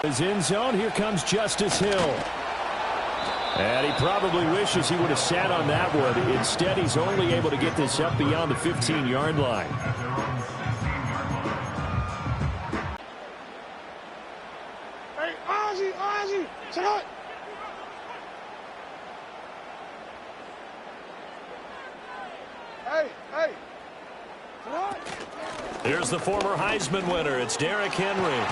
His end zone, here comes Justice Hill. And he probably wishes he would have sat on that one. Instead, he's only able to get this up beyond the 15-yard line. Hey, Ozzy, check out. Hey, Here's the former Heisman winner. It's Derrick Henry.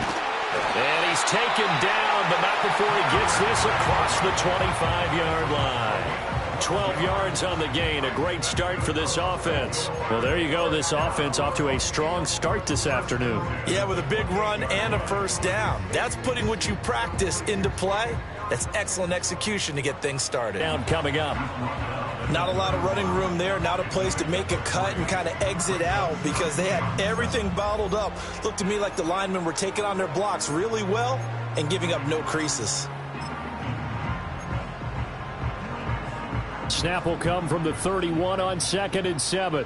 And he's taken down, but not before he gets this across the 25-yard line. 12 yards on the gain. A great start for this offense. Well, there you go. This offense off to a strong start this afternoon. Yeah, with a big run and a first down. That's putting what you practice into play. That's excellent execution to get things started. Down coming up. Not a lot of running room there. Not a place to make a cut and kind of exit out because they had everything bottled up. Looked to me like the linemen were taking on their blocks really well and giving up no creases. Snap will come from the 31 on 2nd and 7.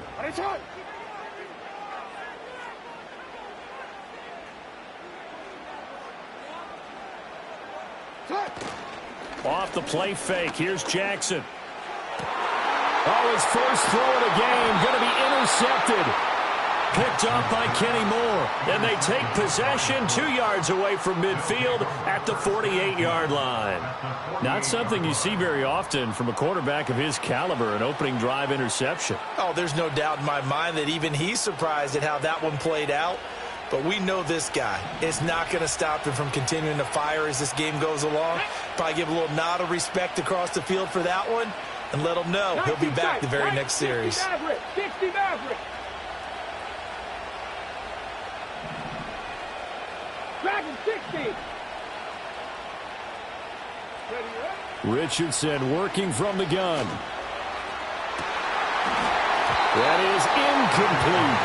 Off the play fake. Here's Jackson. Oh, his first throw of the game going to be intercepted. Picked up by Kenny Moore. And they take possession 2 yards away from midfield at the 48-yard line. Not something you see very often from a quarterback of his caliber, an opening drive interception. Oh, there's no doubt in my mind that even he's surprised at how that one played out. But we know this guy. It's not going to stop him from continuing to fire as this game goes along. Probably give a little nod of respect across the field for that one. And let him know he'll be back the very next series. 60 Maverick. Dragon 60. Richardson working from the gun. That is incomplete.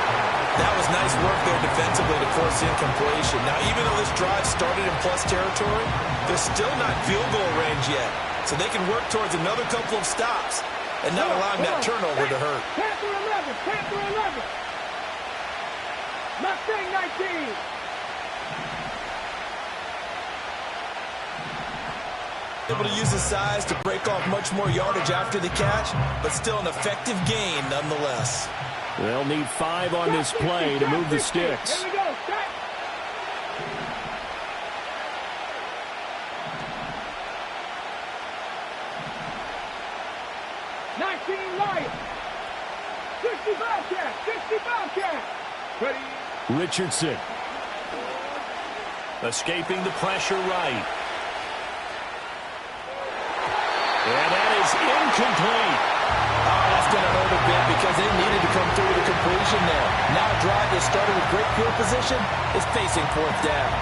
That was nice work there defensively to force the incompletion. Now, even though this drive started in plus territory, they're still not field goal range yet. So they can work towards another couple of stops and not allowing that turnover to hurt. Panther 11. Mustang 19. Able to use his size to break off much more yardage after the catch, but still an effective gain nonetheless. They'll need 5 on this play to move the sticks. Here we go. Start. Lions. 60 Bobcat. Ready. Richardson. Escaping the pressure right. And that is incomplete. Oh, that's going to hurt a bit because they needed to come through with a completion there. Now a drive that started with great field position is facing 4th down.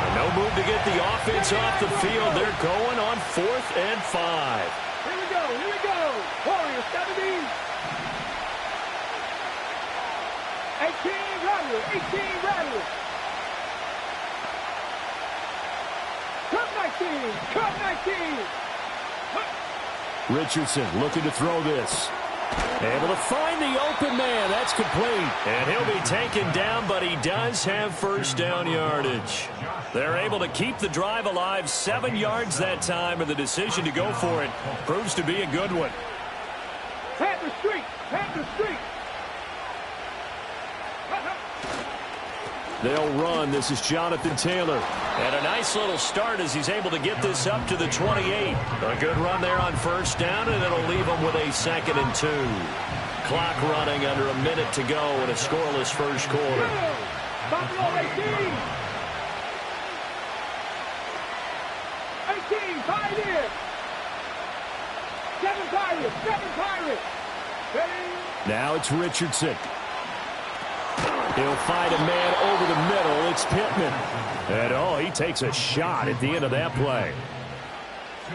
And no move to get the offense off the field. They're going on 4th and 5. Here we go. Warriors 70. 18 Rattler. Cut 19. Richardson looking to throw this. Able to find the open man. That's complete. And he'll be taken down, but he does have first down yardage. They're able to keep the drive alive. 7 yards that time, and the decision to go for it proves to be a good one. Panther Street. They'll run. This is Jonathan Taylor. And a nice little start as he's able to get this up to the 28. A good run there on first down, and it'll leave him with a 2nd and 2. Clock running under a minute to go in a scoreless first quarter. Buffalo 18. Pioneers. 7 Pirates. Ready. Now it's Richardson. He'll find a man over the middle. It's Pittman. And, he takes a shot at the end of that play.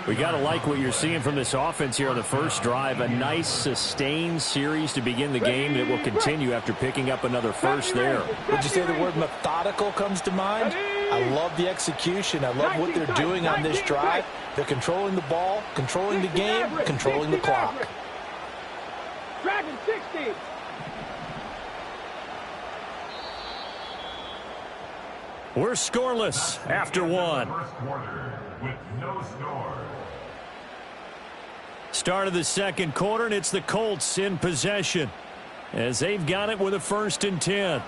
We got to like what you're seeing from this offense here on the first drive. A nice, sustained series to begin the game that will continue after picking up another first there. Would you say the word methodical comes to mind? I love the execution. I love what they're doing on this drive. They're controlling the ball, controlling the game, controlling the clock. Dragon 60. We're scoreless after one. First quarter with no score. Start of the second quarter, and it's the Colts in possession as they've got it with a 1st and 10.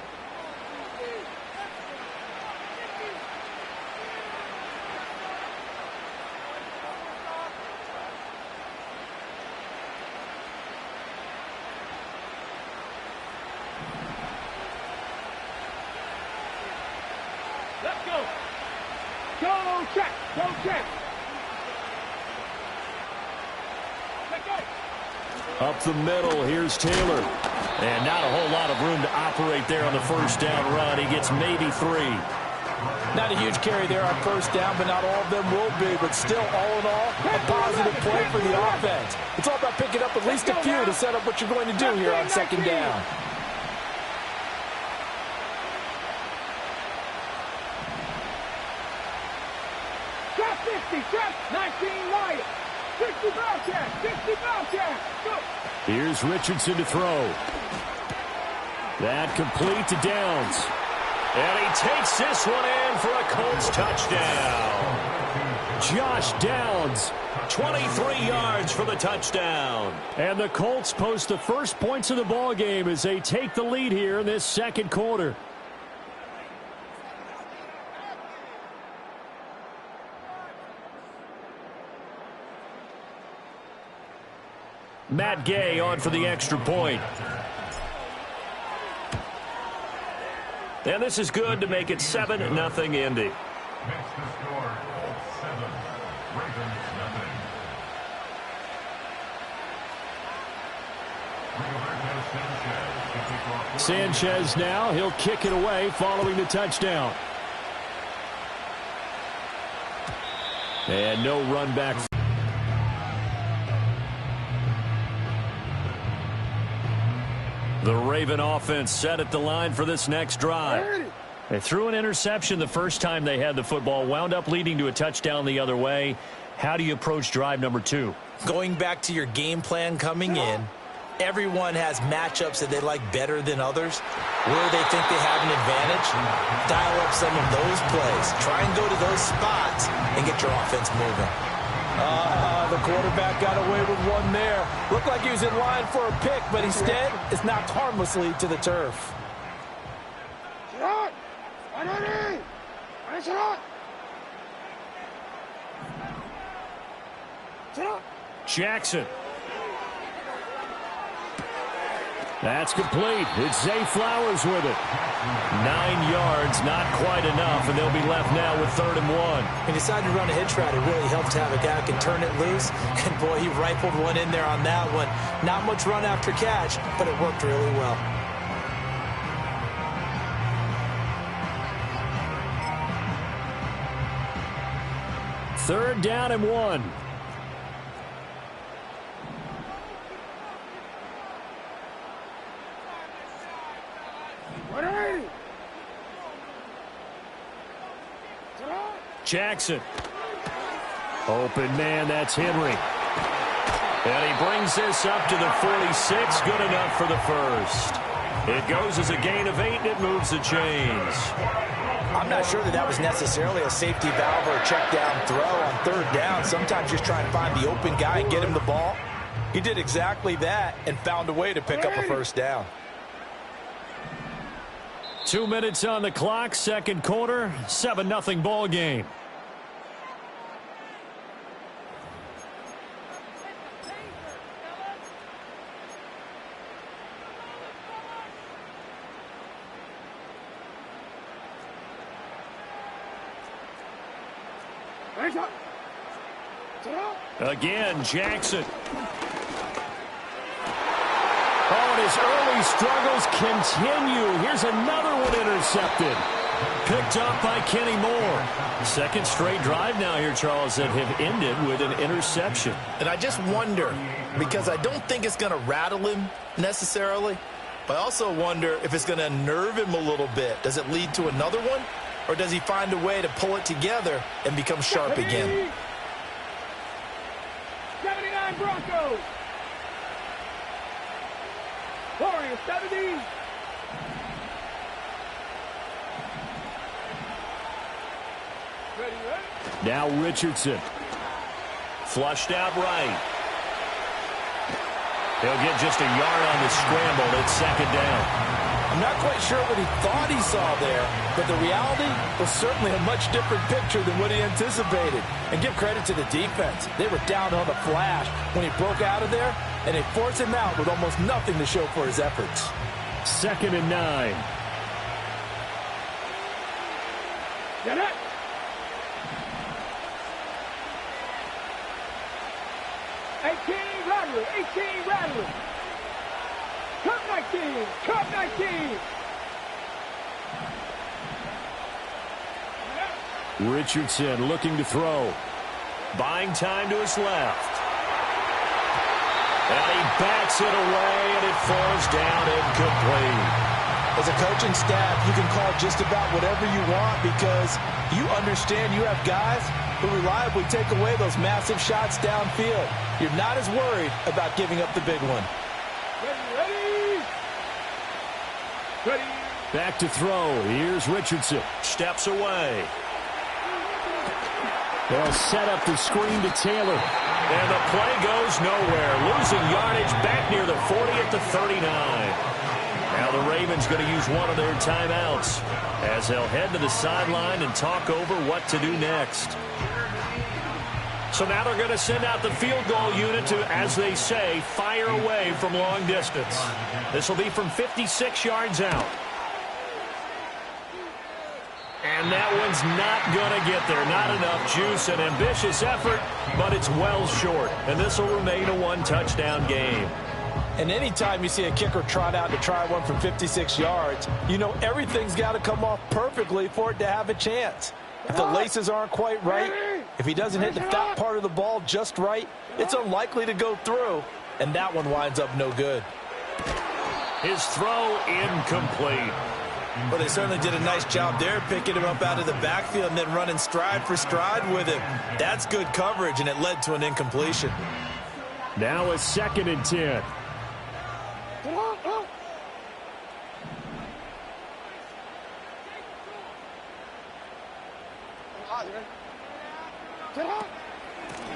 Let's go. Go check. Go check. Let's go. Up the middle, here's Taylor. And not a whole lot of room to operate there on the first down run. He gets maybe 3. Not a huge carry there on first down, but not all of them will be. But still, all in all, a positive play for the offense. It's all about picking up at least a few to set up what you're going to do here on second down. Trap 50. Trap 19 Wyatt. 60 ball check. 60 ball check. Go. Here's Richardson to throw. That complete to Downs. And he takes this one in for a Colts touchdown. Josh Downs, 23 yards for the touchdown. And the Colts post the first points of the ball game as they take the lead here in this second quarter. Matt Gay on for the extra point. And this is good to make it 7-0 Indy. Makes the score 7. Ravens nothing. Sanchez now, he'll kick it away following the touchdown. And no run back. The Raven offense set at the line for this next drive. They threw an interception the first time they had the football, wound up leading to a touchdown the other way. How do you approach drive number 2? Going back to your game plan coming in, everyone has matchups that they like better than others. Where they think they have an advantage, dial up some of those plays. Try and go to those spots and get your offense moving. The quarterback got away with one there. Looked like he was in line for a pick, but instead, it's knocked harmlessly to the turf. Jackson. That's complete. It's Zay Flowers with it. 9 yards, not quite enough, and they'll be left now with 3rd and 1. He decided to run a hitch route. It really helped to have a guy who can turn it loose. And, boy, he rifled one in there on that one. Not much run after catch, but it worked really well. Third down and 1. Jackson. Open man, that's Henry. And he brings this up to the 46. Good enough for the first. It goes as a gain of 8, and it moves the chains. I'm not sure that was necessarily a safety valve or a check down throw on 3rd down. Sometimes just try and find the open guy and get him the ball. He did exactly that and found a way to pick up a first down. 2 minutes on the clock, second quarter, 7-0 ball game. Again, Jackson. Oh, and his early struggles continue. Here's another one intercepted. Picked up by Kenny Moore. Second straight drive now here, Charles, that have ended with an interception. And I just wonder, because I don't think it's going to rattle him necessarily, but I also wonder if it's going to nerve him a little bit. Does it lead to another one? Or does he find a way to pull it together and become sharp again? 79 Broncos. Warriors 70. Now Richardson. Flushed out right. He'll get just a yard on the scramble. It's second down. I'm not quite sure what he thought he saw there, but the reality was certainly a much different picture than what he anticipated. And give credit to the defense. They were down on the flash when he broke out of there, and they forced him out with almost nothing to show for his efforts. 2nd and 9. Get it. Rattler, 18 Rattler. Cup 19, Cup 19. Richardson looking to throw. Buying time to his left. And he bats it away, and it falls down incomplete. As a coaching staff, you can call just about whatever you want because you understand you have guys who reliably take away those massive shots downfield. You're not as worried about giving up the big one. Ready. Ready. Back to throw. Here's Richardson. Steps away. They'll set up the screen to Taylor. And the play goes nowhere. Losing yardage back near the 40 at the 39. Now the Ravens going to use one of their timeouts as they'll head to the sideline and talk over what to do next. So now they're going to send out the field goal unit to, as they say, fire away from long distance. This will be from 56 yards out. And that one's not going to get there. Not enough juice. An ambitious effort, but it's well short. And this will remain a one-touchdown game. And anytime you see a kicker trot out to try one from 56 yards, you know everything's got to come off perfectly for it to have a chance. If the laces aren't quite right, if he doesn't hit the fat part of the ball just right, it's unlikely to go through. And that one winds up no good. His throw incomplete. Well, they certainly did a nice job there, picking him up out of the backfield and then running stride for stride with him. That's good coverage, and it led to an incompletion. Now a 2nd and 10.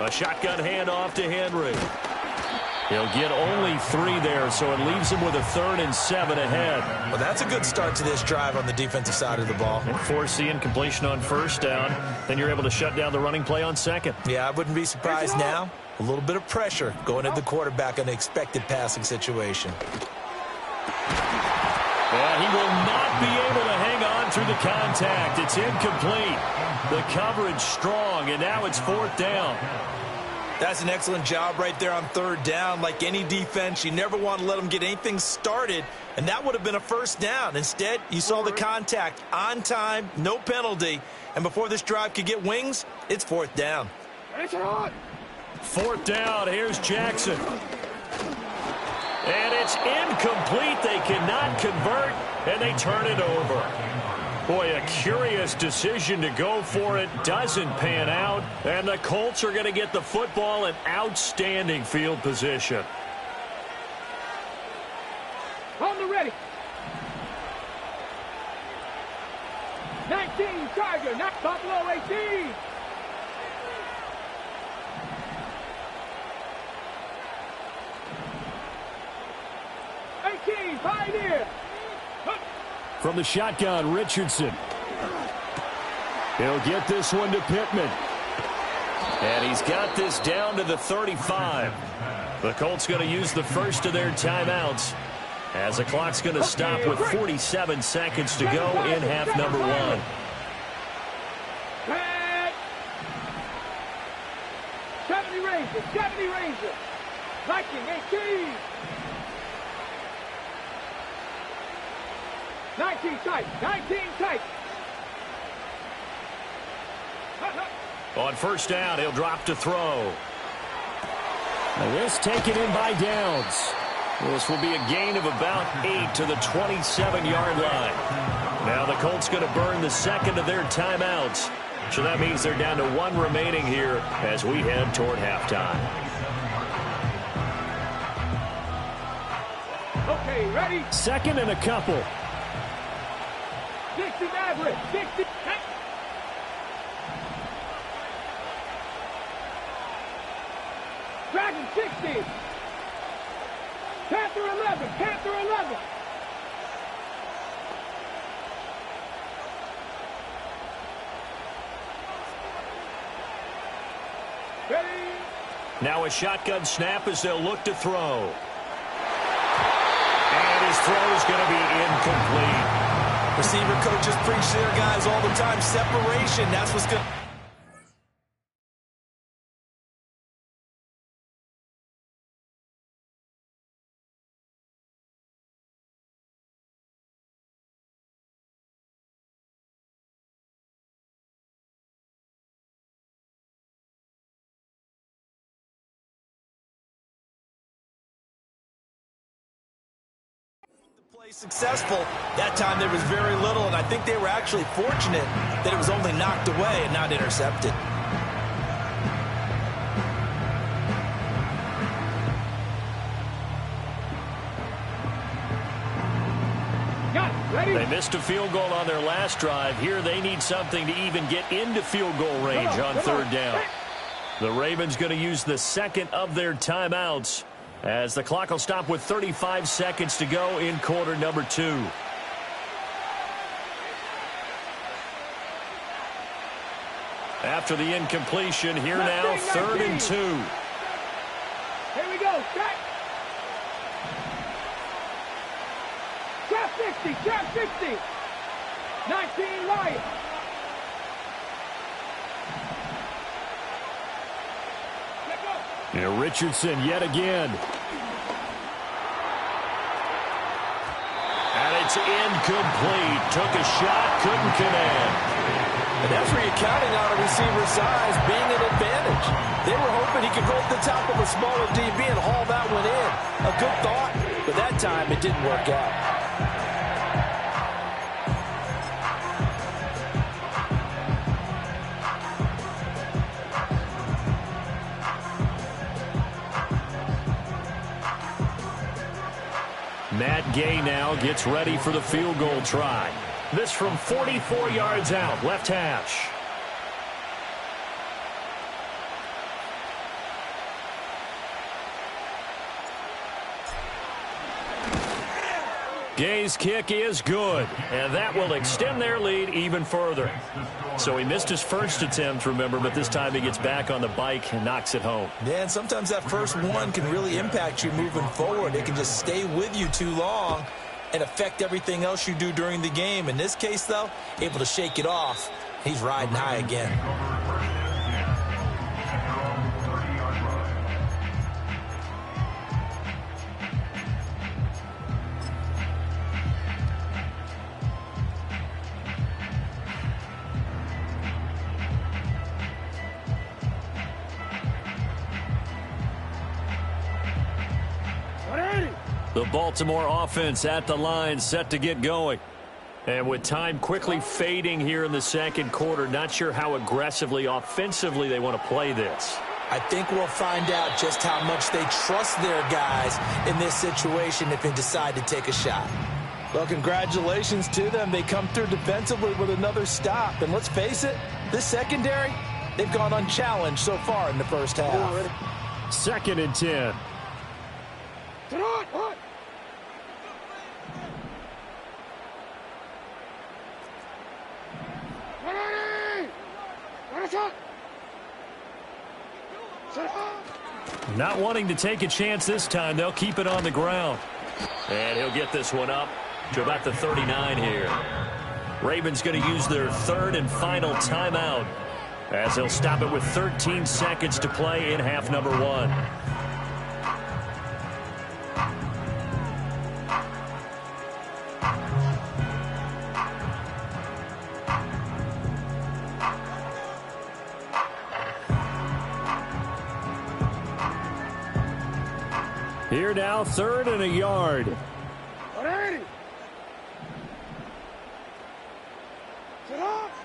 A shotgun handoff to Henry. He'll get only 3 there, so it leaves him with a 3rd and 7 ahead. Well, that's a good start to this drive on the defensive side of the ball. And force the incompletion on 1st down. Then you're able to shut down the running play on 2nd. Yeah, I wouldn't be surprised now. A little bit of pressure going at the quarterback in an expected passing situation. Yeah, he will not be able to hang on through the contact. It's incomplete. The coverage strong, and now it's 4th down. That's an excellent job right there on 3rd down. Like any defense, you never want to let them get anything started, and that would have been a 1st down. Instead, you saw the contact on time, no penalty, and before this drive could get wings, it's 4th down. 4th down, here's Jackson. And it's incomplete. They cannot convert, and they turn it over. Boy, a curious decision to go for it. Doesn't pan out, and the Colts are going to get the football in outstanding field position. On the ready. 19 Tiger, not Buffalo 18. Pioneer. From the shotgun, Richardson. He'll get this one to Pittman. And he's got this down to the 35. The Colts going to use the first of their timeouts as the clock's going to stop with 47 seconds to go in half number 1. 70 Rangers, 70 Rangers. Viking 18. 19 tight, 19 tight. On 1st down, he'll drop to throw. Now this taken in by Downs. This will be a gain of about 8 to the 27-yard line. Now the Colts going to burn the 2nd of their timeouts. So that means they're down to 1 remaining here as we head toward halftime. Okay, ready? 2nd and a couple. 60 Maverick, 60. Dragon 60. Panther 11. Panther 11. Ready. Now a shotgun snap as they'll look to throw. And his throw is going to be incomplete. Receiver coaches preach to their guys all the time. Separation, that's what's going to... successful. That time there was very little, and I think they were actually fortunate that it was only knocked away and not intercepted. They missed a field goal on their last drive. Here they need something to even get into field goal range on third down. The Ravens going to use the second of their timeouts, as the clock will stop with 35 seconds to go in quarter number 2. After the incompletion, here now, 3rd and 2. Here we go. Trap 60. Trap 60. 19 Lions. And Richardson yet again. And it's incomplete. Took a shot, couldn't connect. And that's where you're counting on a receiver's size being an advantage. They were hoping he could go to the top of a smaller DB and haul that one in. A good thought, but that time it didn't work out. Matt Gay now gets ready for the field goal try. This from 44 yards out, left hash. Gay's kick is good, and that will extend their lead even further. So he missed his first attempt, remember, but this time he gets back on the bike and knocks it home. Yeah, and sometimes that first one can really impact you moving forward. It can just stay with you too long and affect everything else you do during the game. In this case, though, able to shake it off. He's riding high again. The Baltimore offense at the line, set to get going. And with time quickly fading here in the second quarter, not sure how aggressively, offensively they want to play this. I think we'll find out just how much they trust their guys in this situation if they decide to take a shot. Well, congratulations to them. They come through defensively with another stop. And let's face it, this secondary, they've gone unchallenged so far in the first half. 2nd and 10. Not wanting to take a chance this time, they'll keep it on the ground. And he'll get this one up to about the 39 here. Ravens going to use their 3rd and final timeout, as they'll stop it with 13 seconds to play in half number 1. Here now, 3rd and a yard.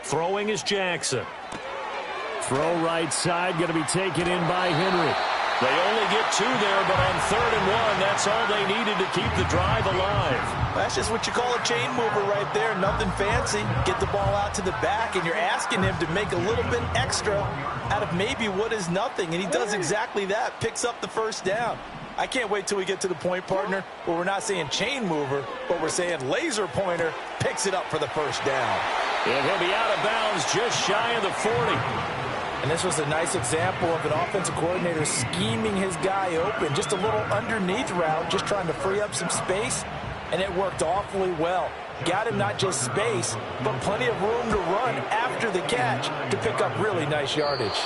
Throwing is Jackson. Throw right side, going to be taken in by Henry. They only get 2 there, but on 3rd and 1, that's all they needed to keep the drive alive. That's just what you call a chain mover right there. Nothing fancy. Get the ball out to the back, and you're asking him to make a little bit extra out of maybe what is nothing, and he does exactly that, picks up the first down. I can't wait till we get to the point, partner, where we're not saying chain mover, but we're saying laser pointer picks it up for the first down. And he'll be out of bounds just shy of the 40. And this was a nice example of an offensive coordinator scheming his guy open. Just a little underneath route, just trying to free up some space, and it worked awfully well. Got him not just space, but plenty of room to run after the catch to pick up really nice yardage.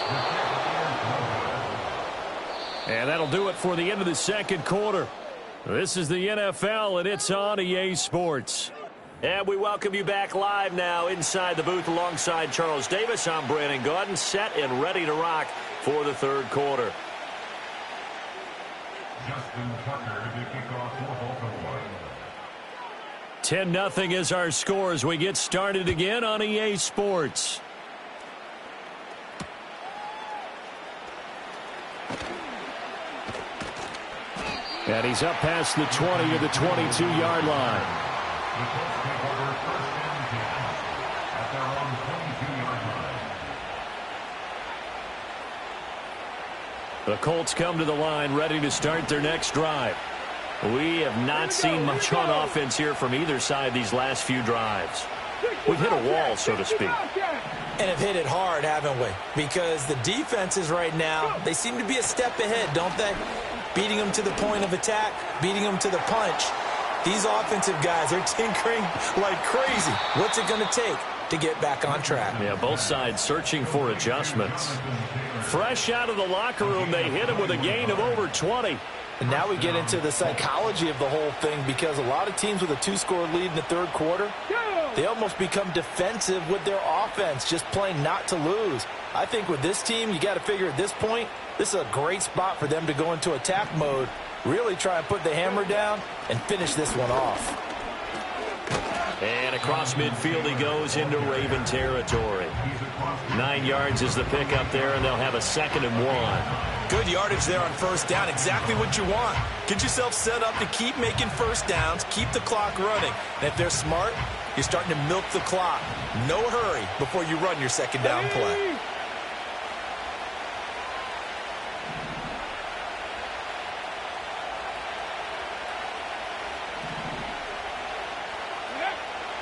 And that'll do it for the end of the second quarter. This is the NFL, and it's on EA Sports. And we welcome you back live now inside the booth alongside Charles Davis. I'm Brandon Gaudin, set and ready to rock for the third quarter. Justin Tucker to kick off for Baltimore. 10-0 is our score as we get started again on EA Sports. And he's up past the 20 of the 22-yard line. The Colts take over 1st and 10 at their own 22-yard line. The Colts come to the line ready to start their next drive. We have not seen much on offense here from either side these last few drives. We've hit a wall, so to speak. And have hit it hard, haven't we? Because the defenses right now, they seem to be a step ahead, don't they? Beating them to the point of attack, beating them to the punch. These offensive guys are tinkering like crazy. What's it going to take to get back on track? Yeah, both sides searching for adjustments. Fresh out of the locker room, they hit him with a gain of over 20. And now we get into the psychology of the whole thing, because a lot of teams with a 2-score lead in the third quarter, they almost become defensive with their offense, just playing not to lose. I think with this team, you got to figure at this point, this is a great spot for them to go into attack mode, really try and put the hammer down and finish this one off. And across midfield he goes into Raven territory. 9 yards is the pickup there, and they'll have a 2nd and 1. Good yardage there on first down. Exactly what you want. Get yourself set up to keep making first downs, keep the clock running. And if they're smart, you're starting to milk the clock. No hurry before you run your 2nd down play.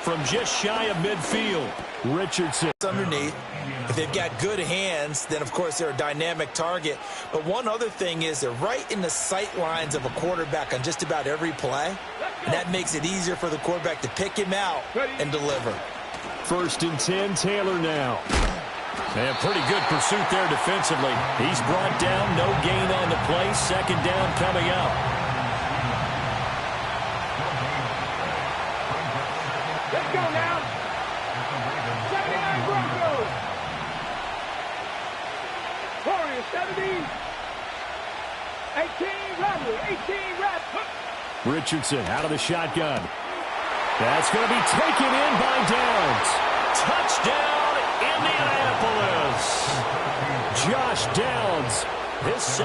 From just shy of midfield, Richardson. Underneath. If they've got good hands, then of course they're a dynamic target. But one other thing is they're right in the sight lines of a quarterback on just about every play. And that makes it easier for the quarterback to pick him out and deliver. 1st and 10, Taylor now. And pretty good pursuit there defensively. He's brought down, no gain on the play. 2nd down coming up. Let's go now. 79 Broncos. Warriors 70. 18 Rebels. 18 Rebels. Richardson out of the shotgun. That's going to be taken in by Downs. Touchdown, Indianapolis. Josh Downs. His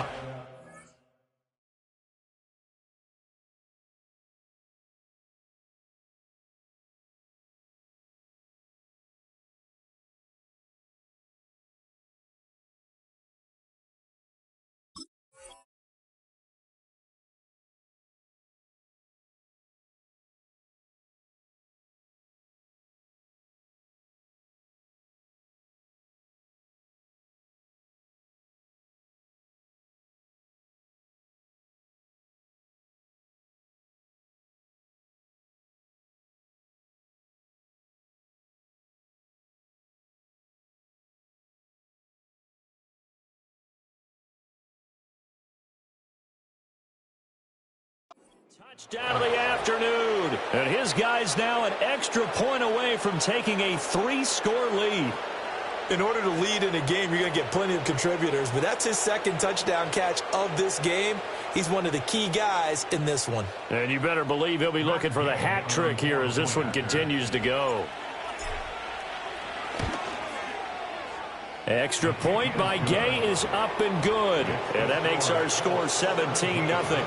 touchdown of the afternoon. And his guy's now an extra point away from taking a 3-score lead. In order to lead in a game, you're going to get plenty of contributors. But that's his 2nd touchdown catch of this game. He's one of the key guys in this one. And you better believe he'll be looking for the hat trick here as this one continues to go. Extra point by Gay is up and good. And that makes our score 17-0.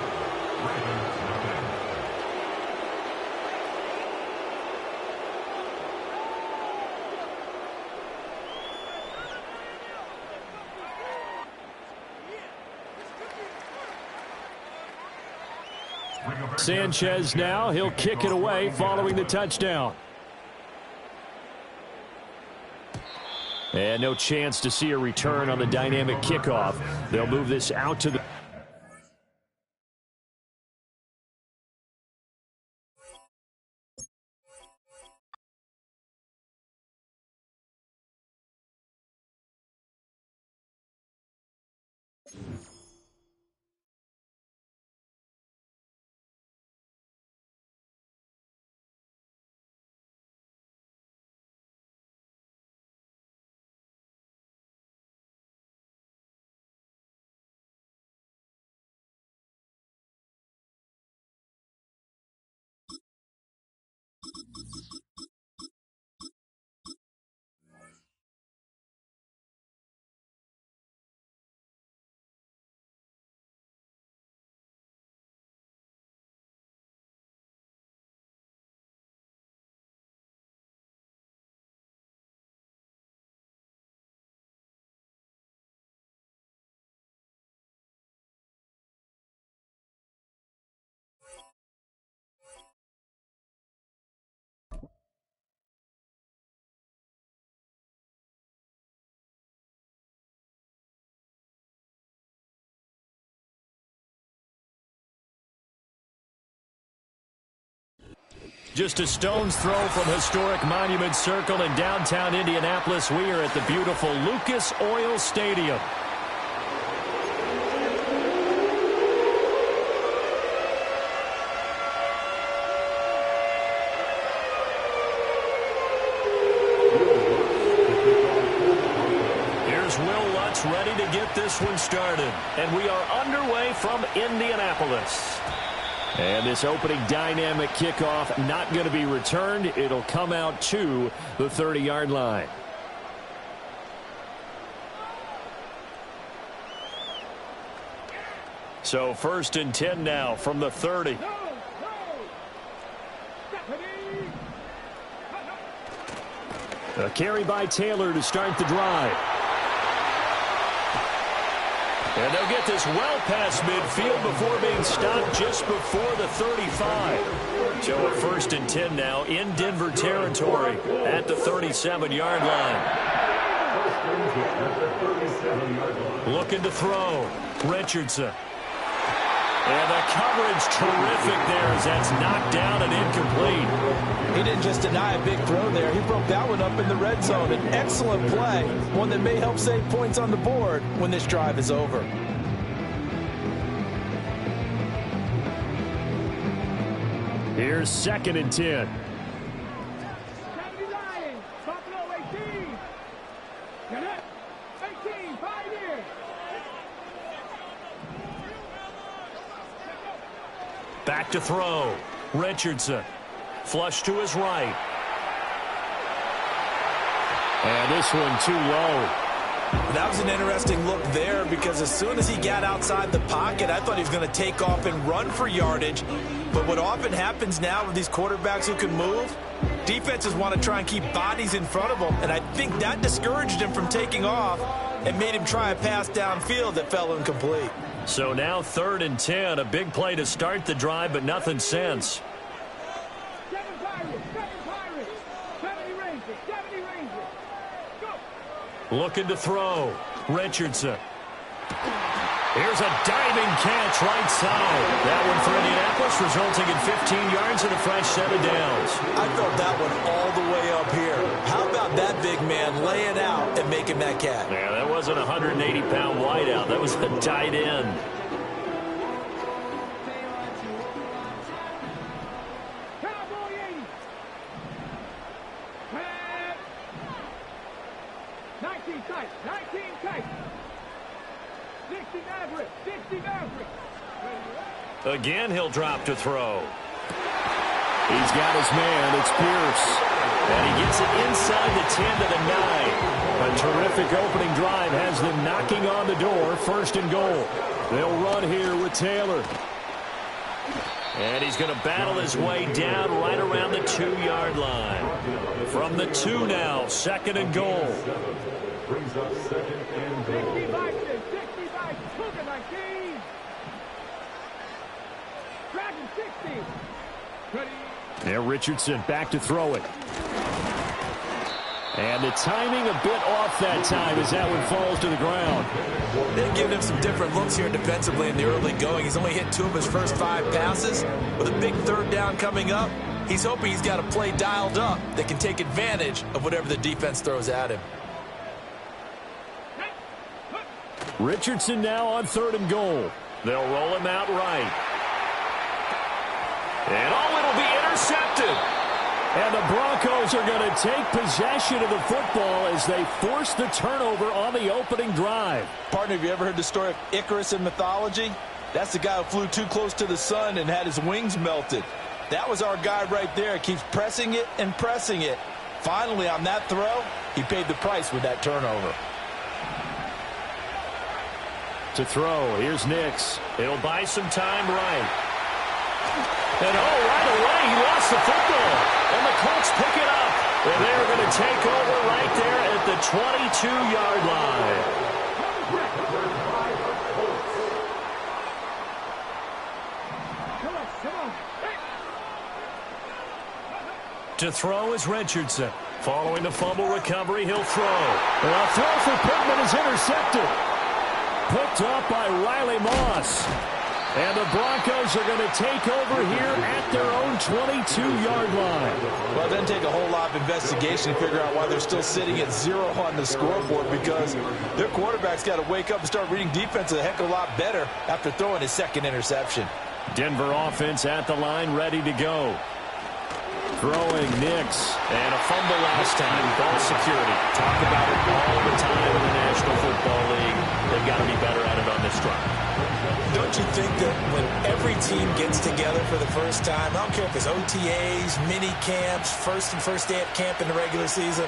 Sanchez now, he'll kick it away following the touchdown. And no chance to see a return on the dynamic kickoff. They'll move this out to the... Just a stone's throw from historic Monument Circle in downtown Indianapolis. We are at the beautiful Lucas Oil Stadium. Here's Will Lutz ready to get this one started. And we are underway from Indianapolis. And this opening dynamic kickoff not going to be returned. It'll come out to the 30-yard line. So 1st and 10 now from the 30. A carry by Taylor to start the drive. And they'll get this well past midfield before being stopped just before the 35. So a 1st and 10 now in Denver territory at the 37-yard line. Looking to throw. Richardson. And the coverage terrific there as that's knocked down and incomplete. He didn't just deny a big throw there. He broke that one up in the red zone. An excellent play. One that may help save points on the board when this drive is over. Here's 2nd and 10. Back to throw. Richardson. Flush to his right. And this one too low. That was an interesting look there because as soon as he got outside the pocket, I thought he was going to take off and run for yardage. But what often happens now with these quarterbacks who can move, defenses want to try and keep bodies in front of them. And I think that discouraged him from taking off and made him try a pass downfield that fell incomplete. So now 3rd and 10, a big play to start the drive, but nothing since. 70 Rangers. Go. Looking to throw. Richardson. Here's a diving catch right side. That one for Indianapolis, resulting in 15 yards and a fresh set of downs. I felt that one all the way up here. How about that big man laying out and making that catch? Yeah, that wasn't a 180-pound wideout. That was a tight end. Cowboy 80. 19 tight. 19 tight. 60 Maverick. 60 Maverick. Again, he'll drop to throw. He's got his man. It's Pierce. And he gets it inside the 10 to the 9. A terrific opening drive has them knocking on the door. 1st and goal. They'll run here with Taylor. And he's going to battle his way down right around the 2-yard line. From the 2 now, 2nd and goal. Brings up 2nd and goal. 65 to the 19. Dragon 60. Ready. Now Richardson back to throw it. And the timing a bit off that time as that one falls to the ground. They're giving him some different looks here defensively in the early going. He's only hit 2 of his first 5 passes. With a big 3rd down coming up, he's hoping he's got a play dialed up that can take advantage of whatever the defense throws at him. Richardson now on 3rd and goal. They'll roll him out right. And it'll be intercepted. And the Broncos are going to take possession of the football as they force the turnover on the opening drive. Partner, have you ever heard the story of Icarus in mythology? That's the guy who flew too close to the sun and had his wings melted. That was our guy right there. Keeps pressing it and pressing it. Finally, on that throw, he paid the price with that turnover. To throw, here's Nix. He'll buy some time right. And right away, he lost the football. And the Colts pick it up. And they're going to take over right there at the 22-yard line. To throw is Richardson. Following the fumble recovery, he'll throw. And a throw for Pittman is intercepted. Picked up by Riley Moss. And the Broncos are going to take over here at their own 22-yard line. Well, it doesn't take a whole lot of investigation to figure out why they're still sitting at 0 on the scoreboard, because their quarterback's got to wake up and start reading defense a heck of a lot better after throwing his 2nd interception. Denver offense at the line, ready to go. Throwing Nix. And a fumble last time. Ball security. Talk about it all the time in the National Football League. They've got to be better at it on this drive. Don't you think that when every team gets together for the first time, I don't care if it's OTAs, mini camps, first day at camp in the regular season,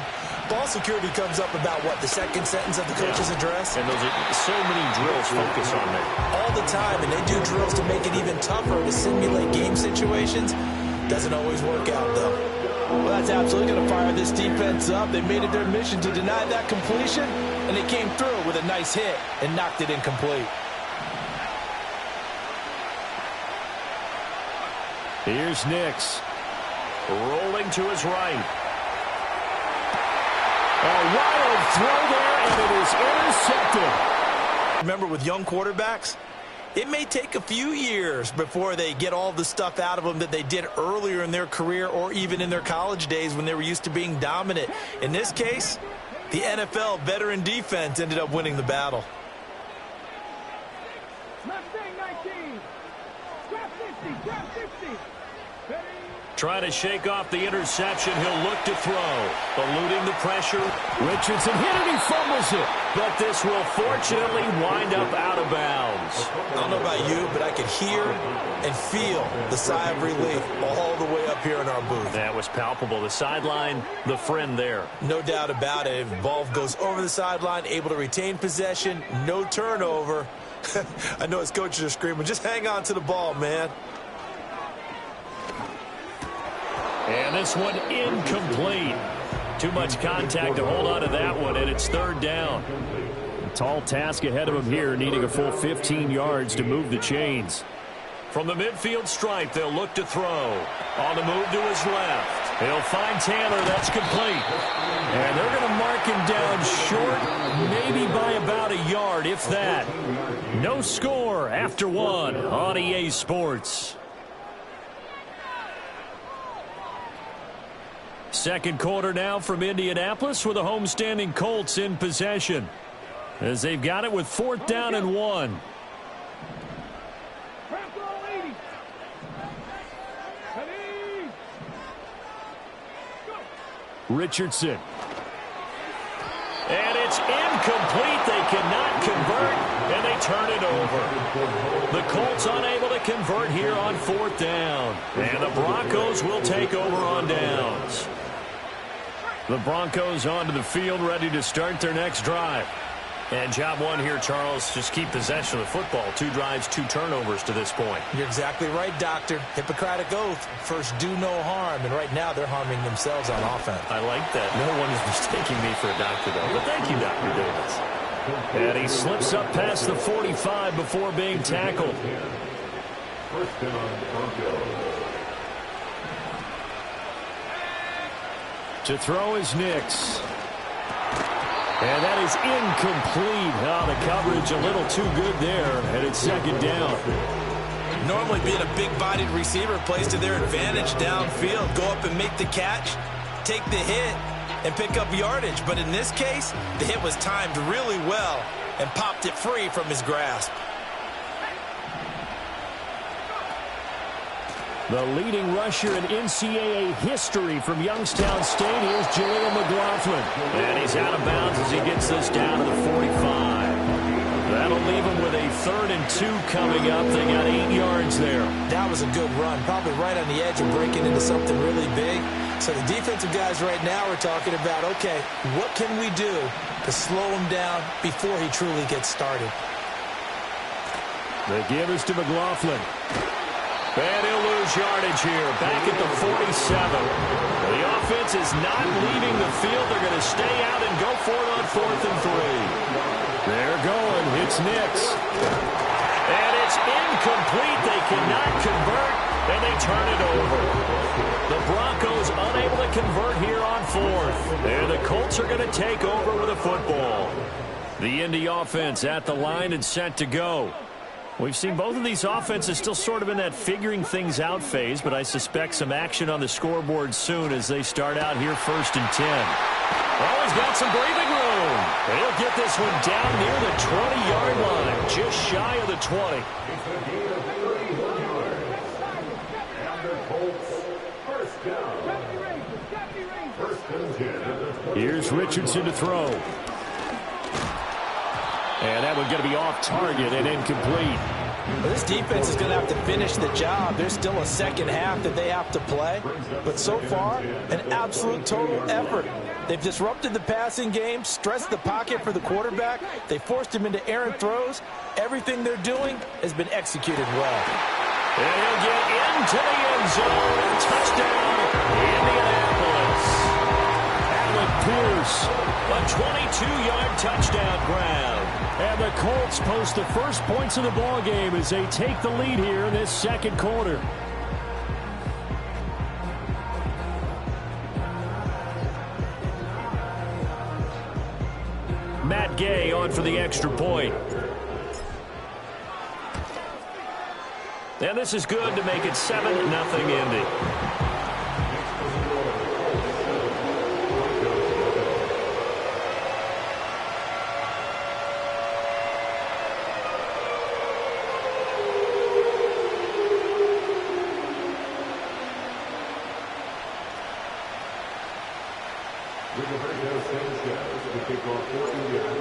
ball security comes up about, what, the 2nd sentence of the coach's address? And those are so many drills focus on that. All the time, and they do drills to make it even tougher to simulate game situations. Doesn't always work out, though. Well, that's absolutely going to fire this defense up. They made it their mission to deny that completion, and they came through with a nice hit and knocked it incomplete. Here's Nix. Rolling to his right. A wild throw there, and it is intercepted. Remember, with young quarterbacks, it may take a few years before they get all the stuff out of them that they did earlier in their career or even in their college days when they were used to being dominant. In this case, the NFL veteran defense ended up winning the battle. Mustang 19. Grab 50. Grab 50. Trying to shake off the interception. He'll look to throw. Eluding the pressure. Richardson hit it. He fumbles it. But this will fortunately wind up out of bounds. I don't know about you, but I could hear and feel the sigh of relief all the way up here in our booth. That was palpable. The sideline, the friend there. No doubt about it. If the ball goes over the sideline, able to retain possession, no turnover. I know his coaches are screaming, just hang on to the ball, man. And this one incomplete. Too much contact to hold on to that one, and it's 3rd down. A tall task ahead of him here, needing a full 15 yards to move the chains. From the midfield stripe, they'll look to throw. On the move to his left. He'll find Taylor. That's complete. And they're going to mark him down short, maybe by about a yard, if that. No score after 1 on EA Sports. Second quarter now from Indianapolis with the homestanding Colts in possession, as they've got it with 4th down and 1. Richardson. And it's incomplete. They cannot convert, and they turn it over. The Colts unable to convert here on 4th down. And the Broncos will take over on downs. The Broncos onto the field, ready to start their next drive. And job one here, Charles, just keep possession of the football. 2 drives, 2 turnovers to this point. You're exactly right, Doctor. Hippocratic oath. First, do no harm. And right now, they're harming themselves on offense. I like that. No one is mistaking me for a doctor, though. But thank you, Dr. Davis. And he slips up past the 45 before being tackled. First down, Broncos. To throw is Nix. And that is incomplete. Oh, the coverage a little too good there, and it's second down. Normally being a big-bodied receiver plays to their advantage downfield. Go up and make the catch, take the hit, and pick up yardage. But in this case, the hit was timed really well and popped it free from his grasp. The leading rusher in NCAA history from Youngstown State. Here's Jaleel McLaughlin. And he's out of bounds as he gets this down to the 45. That'll leave him with a 3rd and 2 coming up. They got 8 yards there. That was a good run, probably right on the edge of breaking into something really big. So the defensive guys right now are talking about, okay, what can we do to slow him down before he truly gets started? The give is to McLaughlin. And he'll lose yardage here, back at the 47. The offense is not leaving the field. They're going to stay out and go for it on 4th and 3. They're going. It's Nix. And it's incomplete. They cannot convert, and they turn it over. The Broncos unable to convert here on 4th. And the Colts are going to take over with a football. The Indy offense at the line and set to go. We've seen both of these offenses still sort of in that figuring things out phase, but I suspect some action on the scoreboard soon as they start out here 1st and 10. Oh, he's got some breathing room. He'll get this one down near the 20-yard line, just shy of the 20. It's a gain of 31 yards. And the Colts, first down. First and 10. Here's Richardson to throw. And that one's going to be off target and incomplete. Well, this defense is going to have to finish the job. There's still a second half that they have to play. But so far, an absolute total effort. They've disrupted the passing game, stressed the pocket for the quarterback. They forced him into errant throws. Everything they're doing has been executed well. And he'll get into the end zone. Touchdown, Indianapolis. Alec Pierce, a 22-yard touchdown grab. And the Colts post the first points of the ball game as they take the lead here in this second quarter. Matt Gay on for the extra point. And this is good to make it 7-0 Indy.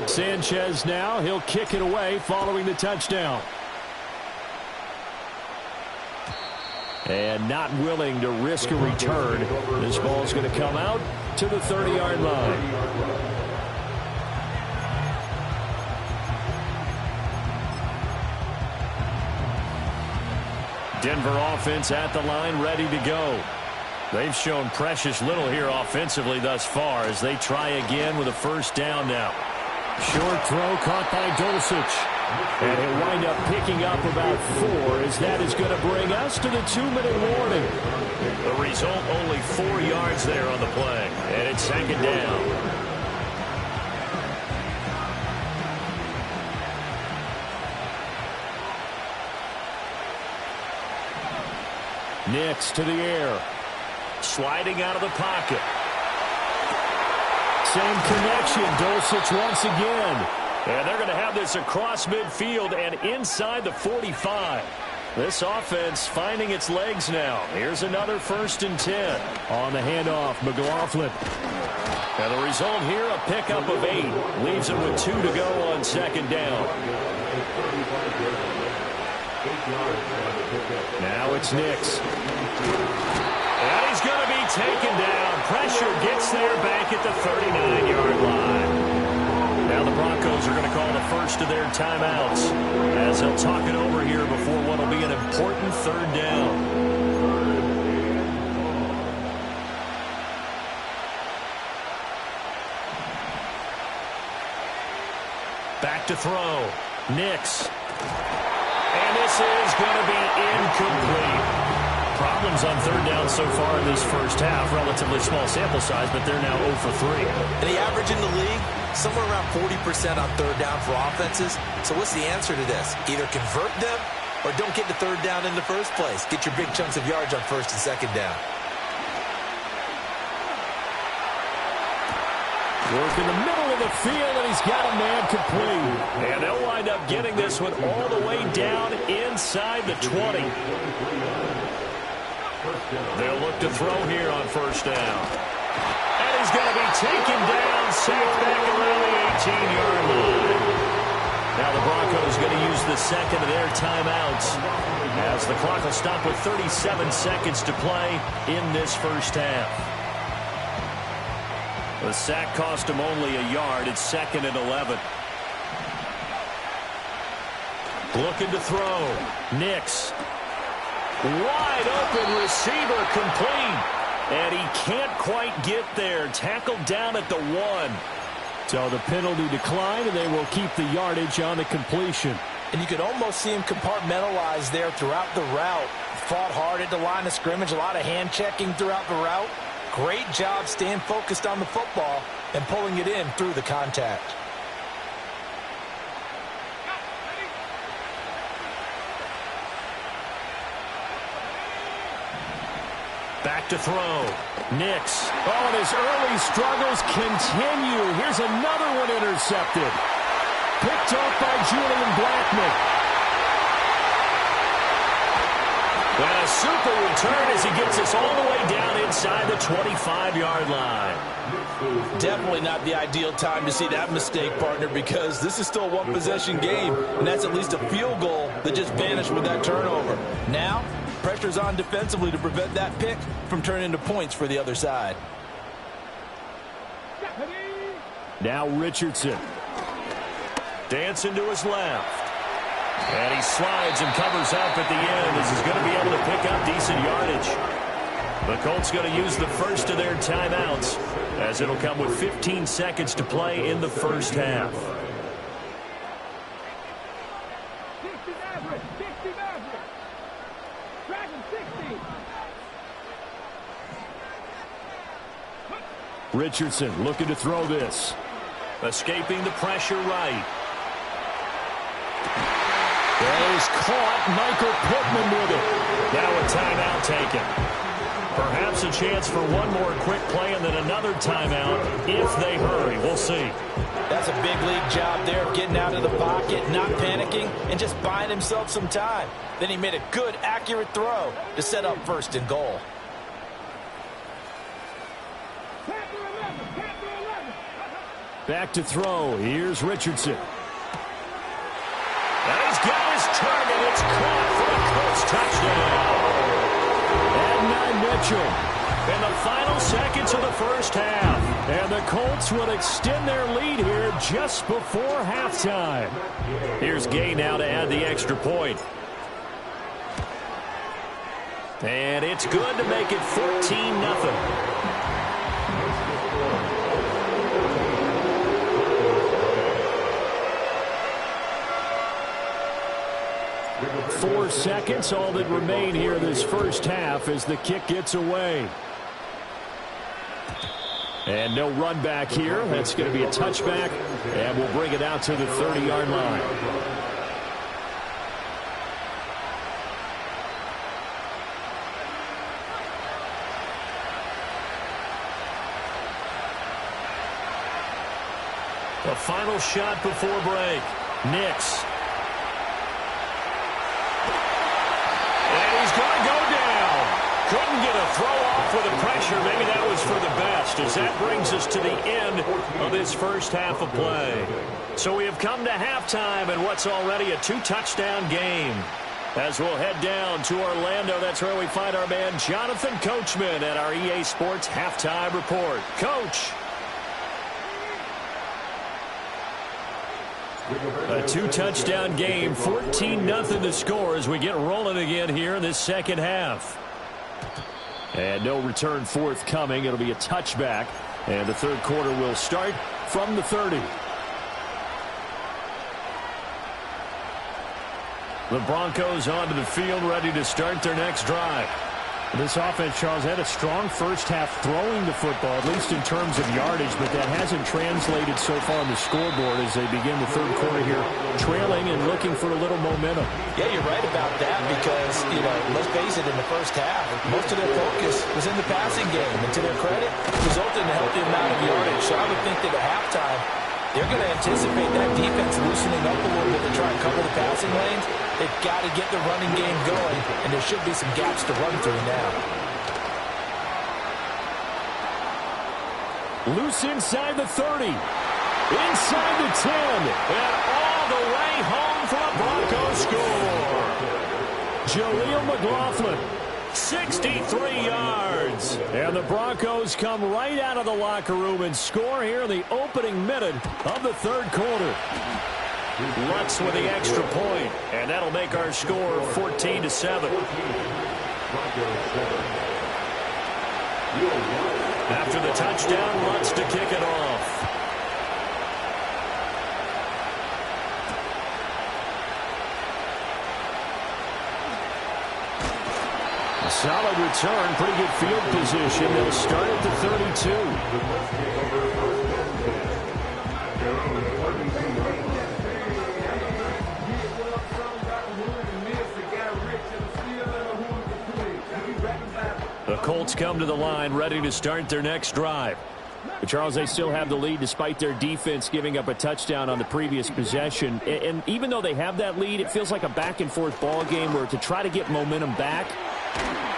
Sanchez now, he'll kick it away following the touchdown. And not willing to risk a return. This ball's going to come out to the 30-yard line. Denver offense at the line, ready to go. They've shown precious little here offensively thus far as they try again with a first down now. Short throw caught by Dulcich. And he'll wind up picking up about 4 as that is going to bring us to the 2-minute warning. The result, only 4 yards there on the play. And it's second down. Nix to the air. Sliding out of the pocket. Same connection. Dulcich once again. And they're going to have this across midfield and inside the 45. This offense finding its legs now. Here's another 1st and 10. On the handoff, McLaughlin. And the result here, a pickup of 8. Leaves him with 2 to go on second down. Now it's Nix. And he's going to be taken down. Pressure gets there back at the 39-yard line. Now the Broncos are going to call the first of their timeouts as they'll talk it over here before what will be an important third down. Back to throw. Nix. And this is going to be incomplete. Problems on third down so far in this first half. Relatively small sample size, but they're now 0 for 3. And the average in the league, somewhere around 40% on third down for offenses. So what's the answer to this? Either convert them or don't get to third down in the first place. Get your big chunks of yards on first and second down. Work in the middle of the field, and he's got a man complete. And they'll wind up getting this one all the way down inside the 20. They'll look to throw here on first down. And he's going to be taken down, sacked back around the 18-yard line. Now the Broncos going to use the second of their timeouts as the clock will stop with 37 seconds to play in this first half. The sack cost him only a yard. It's second and 11. Looking to throw. Nix. Wide open receiver complete. And he can't quite get there. Tackled down at the 1. So the penalty declined, and they will keep the yardage on the completion. And you could almost see him compartmentalize there throughout the route. Fought hard at the line of scrimmage. A lot of hand checking throughout the route. Great job staying focused on the football and pulling it in through the contact. Back to throw. Nix. Oh, and his early struggles continue. Here's another one intercepted. Picked off by Julian Blackman. And a super return as he gets us all the way down inside the 25-yard line. Definitely not the ideal time to see that mistake, partner, because this is still a one-possession game, and that's at least a field goal that just vanished with that turnover. Now, pressure's on defensively to prevent that pick from turning into points for the other side. Now Richardson. Dancing to his left. And he slides and covers up at the end as he's going to be able to pick up decent yardage. The Colts going to use the first of their timeouts as it'll come with 15 seconds to play in the first half. 60 Maverick, 60 Maverick. Dragon 60. Richardson looking to throw this. Escaping the pressure right. And he's caught. Michael Pittman with it. Now a timeout taken. Perhaps a chance for one more quick play and then another timeout if they hurry. We'll see. That's a big league job there of getting out of the pocket, not panicking, and just buying himself some time. Then he made a good, accurate throw to set up first and goal. Back to throw. Here's Richardson. And he's got his target. It's caught for the Colts touchdown. And Mitchell in the final seconds of the first half. And the Colts will extend their lead here just before halftime. Here's Gay now to add the extra point. And it's good to make it 14-0. 4 seconds, all that remain here this first half as the kick gets away. And no run back here. That's going to be a touchback, and we'll bring it out to the 30-yard line. The final shot before break. Nix. Couldn't get a throw off with the pressure. Maybe that was for the best, as that brings us to the end of this first half of play. So we have come to halftime in what's already a 2-touchdown game. As we'll head down to Orlando, that's where we find our man Jonathan Coachman at our EA Sports Halftime Report. Coach. A two-touchdown game, 14-0 the score as we get rolling again here in this second half. And no return forthcoming. It'll be a touchback. And the third quarter will start from the 30. The Broncos onto the field, ready to start their next drive. This offense, Charles, had a strong first half throwing the football, at least in terms of yardage, but that hasn't translated so far on the scoreboard as they begin the third quarter here, trailing and looking for a little momentum. Yeah, you're right about that because, let's face it, in the first half, most of their focus was in the passing game. And to their credit, it resulted in a healthy amount of yardage. So I would think that at halftime, they're going to anticipate that defense loosening up a little bit to try and cover the passing lanes. They've got to get the running game going, and there should be some gaps to run through now. Loose inside the 30. Inside the 10. And all the way home for a Broncos score. Jaleel McLaughlin, 63 yards. And the Broncos come right out of the locker room and score here in the opening minute of the third quarter. Lutz with the extra point, and that'll make our score 14-7. After the touchdown, Lutz to kick it off. A solid return, pretty good field position. They'll start at the 32. The Colts come to the line, ready to start their next drive. But Charles, they still have the lead despite their defense giving up a touchdown on the previous possession. And even though they have that lead, it feels like a back-and-forth ball game where to try to get momentum back,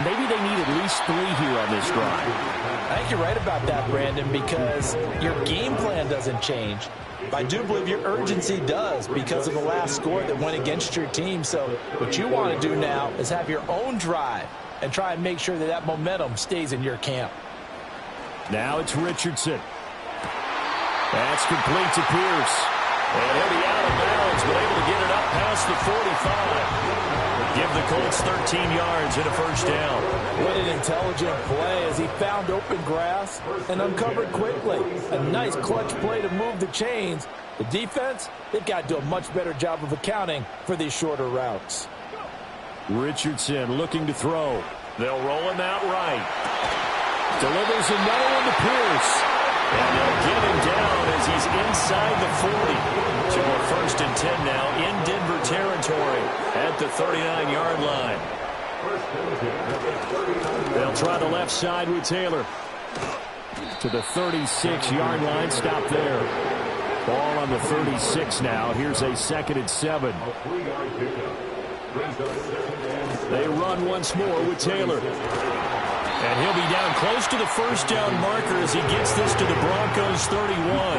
maybe they need at least 3 here on this drive. I think you're right about that, Brandon, because your game plan doesn't change. But I do believe your urgency does because of the last score that went against your team. So what you want to do now is have your own drive and try and make sure that that momentum stays in your camp. Now it's Richardson. That's complete to Pierce. And he'll be out of bounds, but able to get it up past the 45. Give the Colts 13 yards and a first down. What an intelligent play as he found open grass and uncovered quickly. A nice clutch play to move the chains. The defense, they've got to do a much better job of accounting for these shorter routes. Richardson looking to throw. They'll roll him out right. Delivers another one to Pierce. And they'll get him down as he's inside the 40. To a 1st and 10 now in Denver territory at the 39-yard line. They'll try the left side with Taylor. To the 36-yard line. Stop there. Ball on the 36 now. Here's a 2nd and 7. They run once more with Taylor. And he'll be down close to the first down marker as he gets this to the Broncos 31.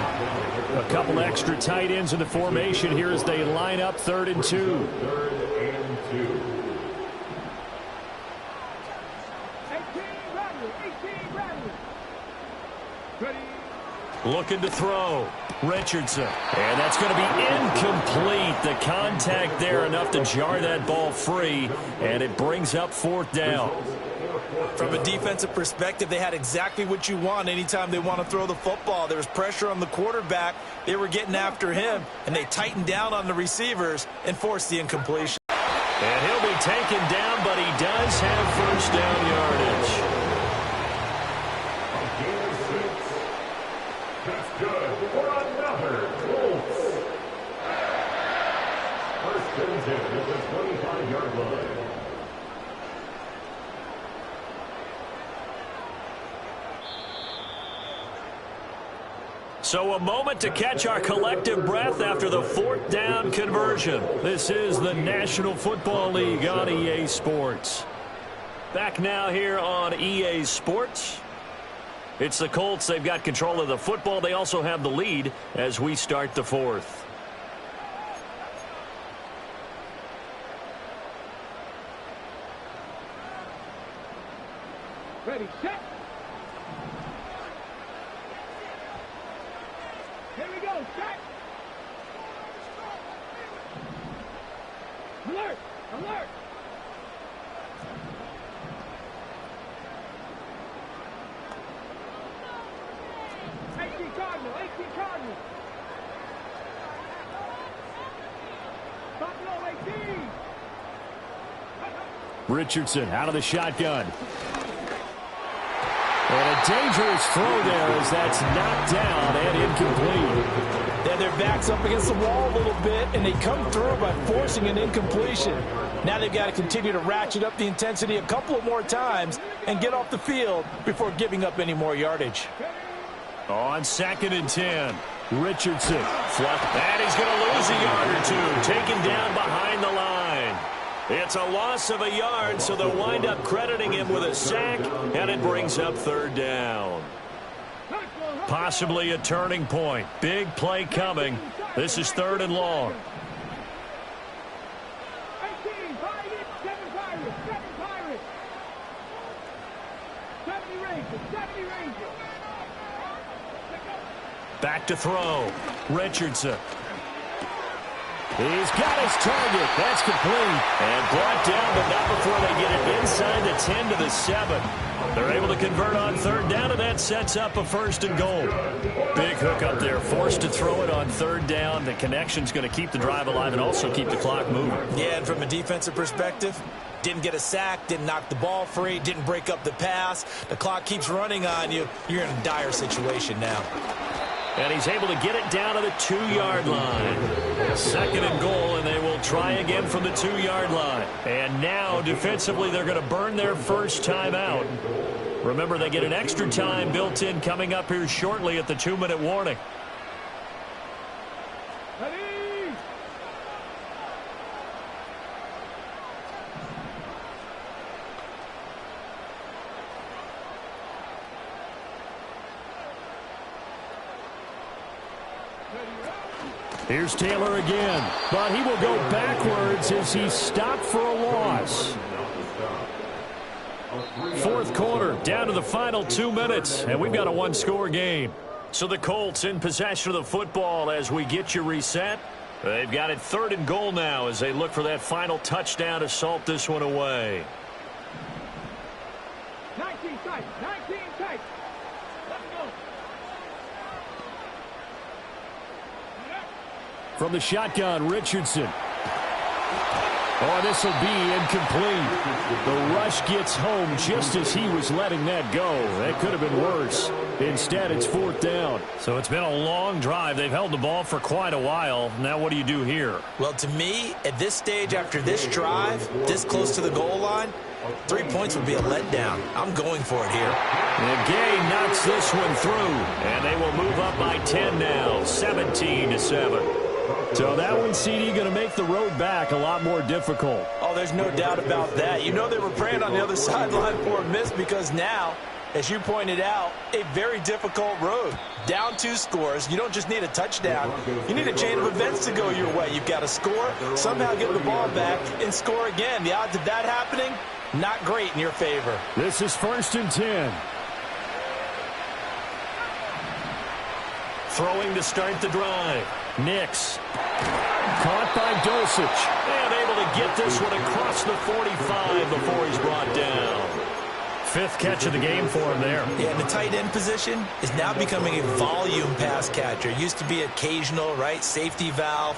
A couple extra tight ends in the formation here as they line up 3rd and 2. Looking to throw. Richardson. And that's going to be incomplete. The contact there enough to jar that ball free. And it brings up 4th down. From a defensive perspective, they had exactly what you want anytime they want to throw the football. There was pressure on the quarterback. They were getting after him, and they tightened down on the receivers and forced the incompletion. And he'll be taken down, but he does have first down yardage. That's good for another Colts. 1st and 10 at the 25-yard line. So a moment to catch our collective breath after the 4th down conversion. This is the National Football League on EA Sports. Back now here on EA Sports. It's the Colts. They've got control of the football. They also have the lead as we start the 4th. Ready, set. Here we go, set. Alert, alert. 18 Cardinal, 18 Cardinal. Buffalo 18. Richardson out of the shotgun. And a dangerous throw there as that's knocked down and incomplete. Yeah, their back's up against the wall a little bit, and they come through by forcing an incompletion. Now they've got to continue to ratchet up the intensity a couple of more times and get off the field before giving up any more yardage. On 2nd and 10, Richardson. And he's going to lose a yard or two, taken down behind the line. It's a loss of a yard, so they'll wind up crediting him with a sack, and it brings up 3rd down. Possibly a turning point. Big play coming. This is 3rd and long. 18, Pirates, 7 Pirates, 7 Pirates. 70 Rangers, 70 Rangers. Back to throw. Richardson. He's got his target. That's complete. And brought down, but not before they get it inside the 10 to the 7. They're able to convert on 3rd down, and that sets up a 1st and goal. Big hook up there. Forced to throw it on 3rd down. The connection's going to keep the drive alive and also keep the clock moving. Yeah, and from a defensive perspective, didn't get a sack, didn't knock the ball free, didn't break up the pass. The clock keeps running on you. You're in a dire situation now. And he's able to get it down to the 2-yard line. 2nd and goal, and they will try again from the 2-yard line. And now, defensively, they're going to burn their first time out. Remember, they get an extra time built in coming up here shortly at the 2-minute warning. Ready. Here's Taylor again, but he will go backwards as he's stopped for a loss. 4th quarter, down to the final 2 minutes, and we've got a 1-score game. So the Colts in possession of the football as we get you reset. They've got it 3rd and goal now as they look for that final touchdown to salt this one away. 19 tight, 19 tight. Let's go. From the shotgun, Richardson. Oh, this will be incomplete. The rush gets home just as he was letting that go. That could have been worse. Instead, it's 4th down. So it's been a long drive. They've held the ball for quite a while. Now what do you do here? Well, to me, at this stage after this drive, this close to the goal line, 3 points would be a letdown. I'm going for it here. And Gay knocks this one through, and they will move up by 10 now, 17-7. So that one, CD, going to make the road back a lot more difficult. Oh, there's no doubt about that. You know they were praying on the other sideline for a miss because now, as you pointed out, a very difficult road. Down 2 scores. You don't just need a touchdown. You need a chain of events to go your way. You've got to score, somehow get the ball back, and score again. The odds of that happening, not great in your favor. This is 1st and 10. Throwing to start the drive. Nix. Caught by Dosich. And able to get this one across the 45 before he's brought down. 5th catch of the game for him there. Yeah, and the tight end position is now becoming a volume pass catcher. It used to be occasional, right? Safety valve.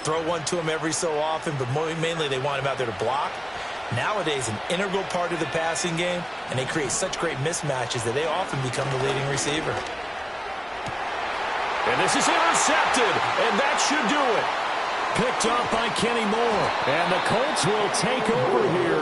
Throw one to him every so often, but mainly they want him out there to block. Nowadays, an integral part of the passing game, and they create such great mismatches that they often become the leading receiver. And this is intercepted, and that should do it. Picked off by Kenny Moore. And the Colts will take over here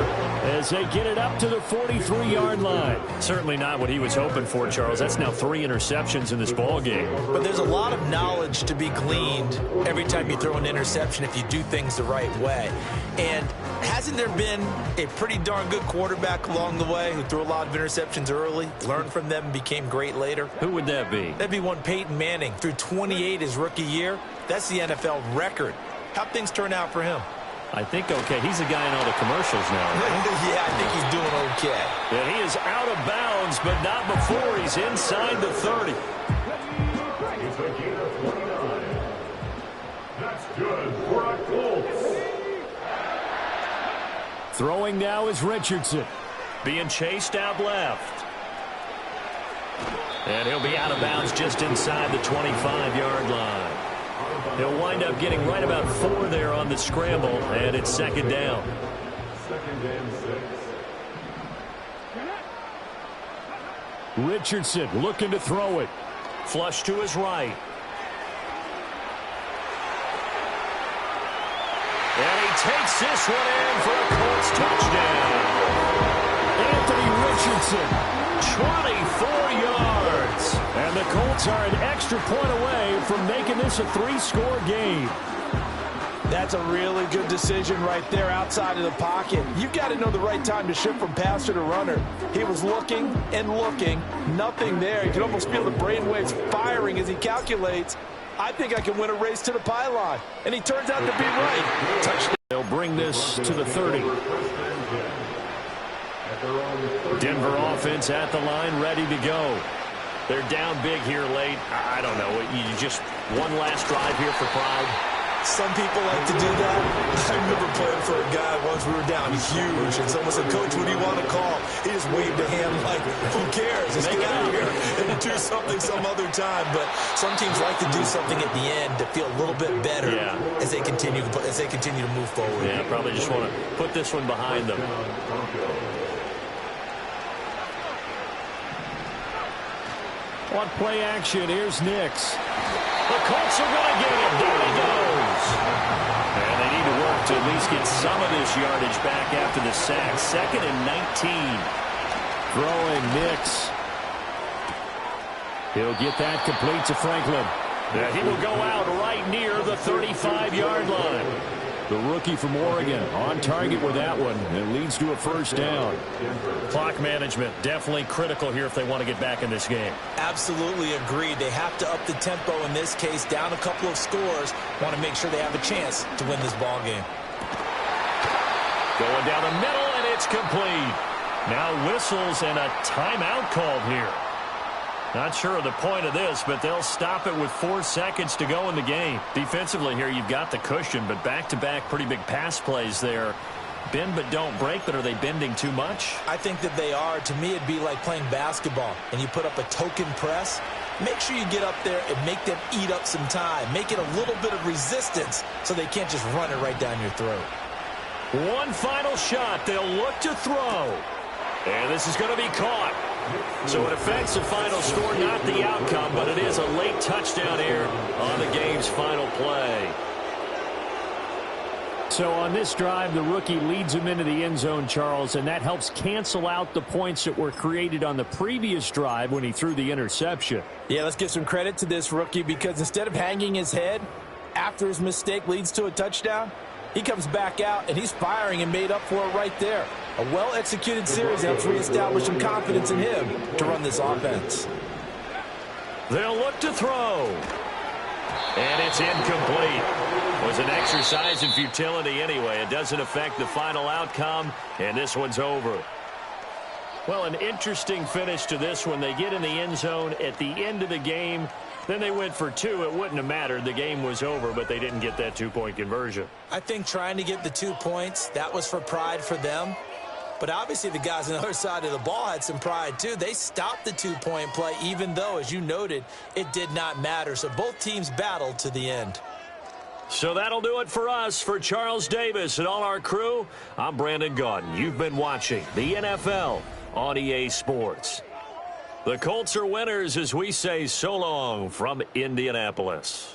as they get it up to the 43-yard line. Certainly not what he was hoping for, Charles. That's now 3 interceptions in this ball game. But there's a lot of knowledge to be gleaned every time you throw an interception if you do things the right way. And hasn't there been a pretty darn good quarterback along the way who threw a lot of interceptions early, learned from them, and became great later? Who would that be? That'd be one Peyton Manning. Threw 28 his rookie year. That's the NFL record. How'd things turn out for him? I think okay. He's a guy in all the commercials now, right? Yeah, I think he's doing okay. And he is out of bounds, but not before he's inside the 30. It's a gain of 29. That's good for a Colts. Throwing now is Richardson. Being chased out left. And he'll be out of bounds just inside the 25-yard line. He'll wind up getting right about 4 there on the scramble, and it's second down. Second and 6. Richardson looking to throw it. Flush to his right. And he takes this one in for a Colts touchdown. Anthony Richardson. 24 yards. And the Colts are an extra point away from making this a 3-score game. That's a really good decision right there outside of the pocket. You've got to know the right time to shift from passer to runner. He was looking and looking. Nothing there. You can almost feel the brainwaves firing as he calculates. I think I can win a race to the pylon. And he turns out to be right. Touchdown. They'll bring this to the 30. Denver offense at the line, ready to go. They're down big here late. I don't know. You just one last drive here for pride. Some people like to do that. I remember playing for a guy once we were down huge, and someone said, "Coach, what do you want to call?" He just waved a hand like, who cares? Let's get out of here and do something some other time. But some teams like to do something at the end to feel a little bit better as they continue to move forward. Yeah, probably just want to put this one behind them. On play action, here's Nix. The Colts are going to get him. There he goes. And they need to work to at least get some of this yardage back after the sack. 2nd and 19. Throwing Nix. He'll get that complete to Franklin. Yeah, he will go out right near the 35-yard line. The rookie from Oregon on target with that one. It leads to a first down. Clock management definitely critical here if they want to get back in this game. Absolutely agreed. They have to up the tempo in this case, down a couple of scores. Want to make sure they have a chance to win this ball game. Going down the middle, and it's complete. Now whistles and a timeout called here. Not sure of the point of this, but they'll stop it with 4 seconds to go in the game. Defensively here, you've got the cushion, but back-to-back pretty big pass plays there. Bend but don't break, but are they bending too much? I think that they are. To me, it'd be like playing basketball, and you put up a token press. Make sure you get up there and make them eat up some time. Make it a little bit of resistance so they can't just run it right down your throat. One final shot. They'll look to throw. And this is going to be caught. So it affects the final score, not the outcome, but it is a late touchdown here on the game's final play. So on this drive, the rookie leads him into the end zone, Charles, and that helps cancel out the points that were created on the previous drive when he threw the interception. Yeah, let's give some credit to this rookie because instead of hanging his head after his mistake leads to a touchdown, he comes back out and he's firing and made up for it right there. A well-executed series helps reestablish some confidence in him to run this offense. They'll look to throw. And it's incomplete. It was an exercise in futility anyway. It doesn't affect the final outcome, and this one's over. Well, an interesting finish to this one. They get in the end zone at the end of the game. Then they went for 2. It wouldn't have mattered. The game was over, but they didn't get that 2-point conversion. I think trying to get the 2 points, that was for pride for them. But obviously the guys on the other side of the ball had some pride too. They stopped the 2-point play even though, as you noted, it did not matter. So both teams battled to the end. So that'll do it for us. For Charles Davis and all our crew, I'm Brandon Gaudin. You've been watching the NFL on EA Sports. The Colts are winners as we say so long from Indianapolis.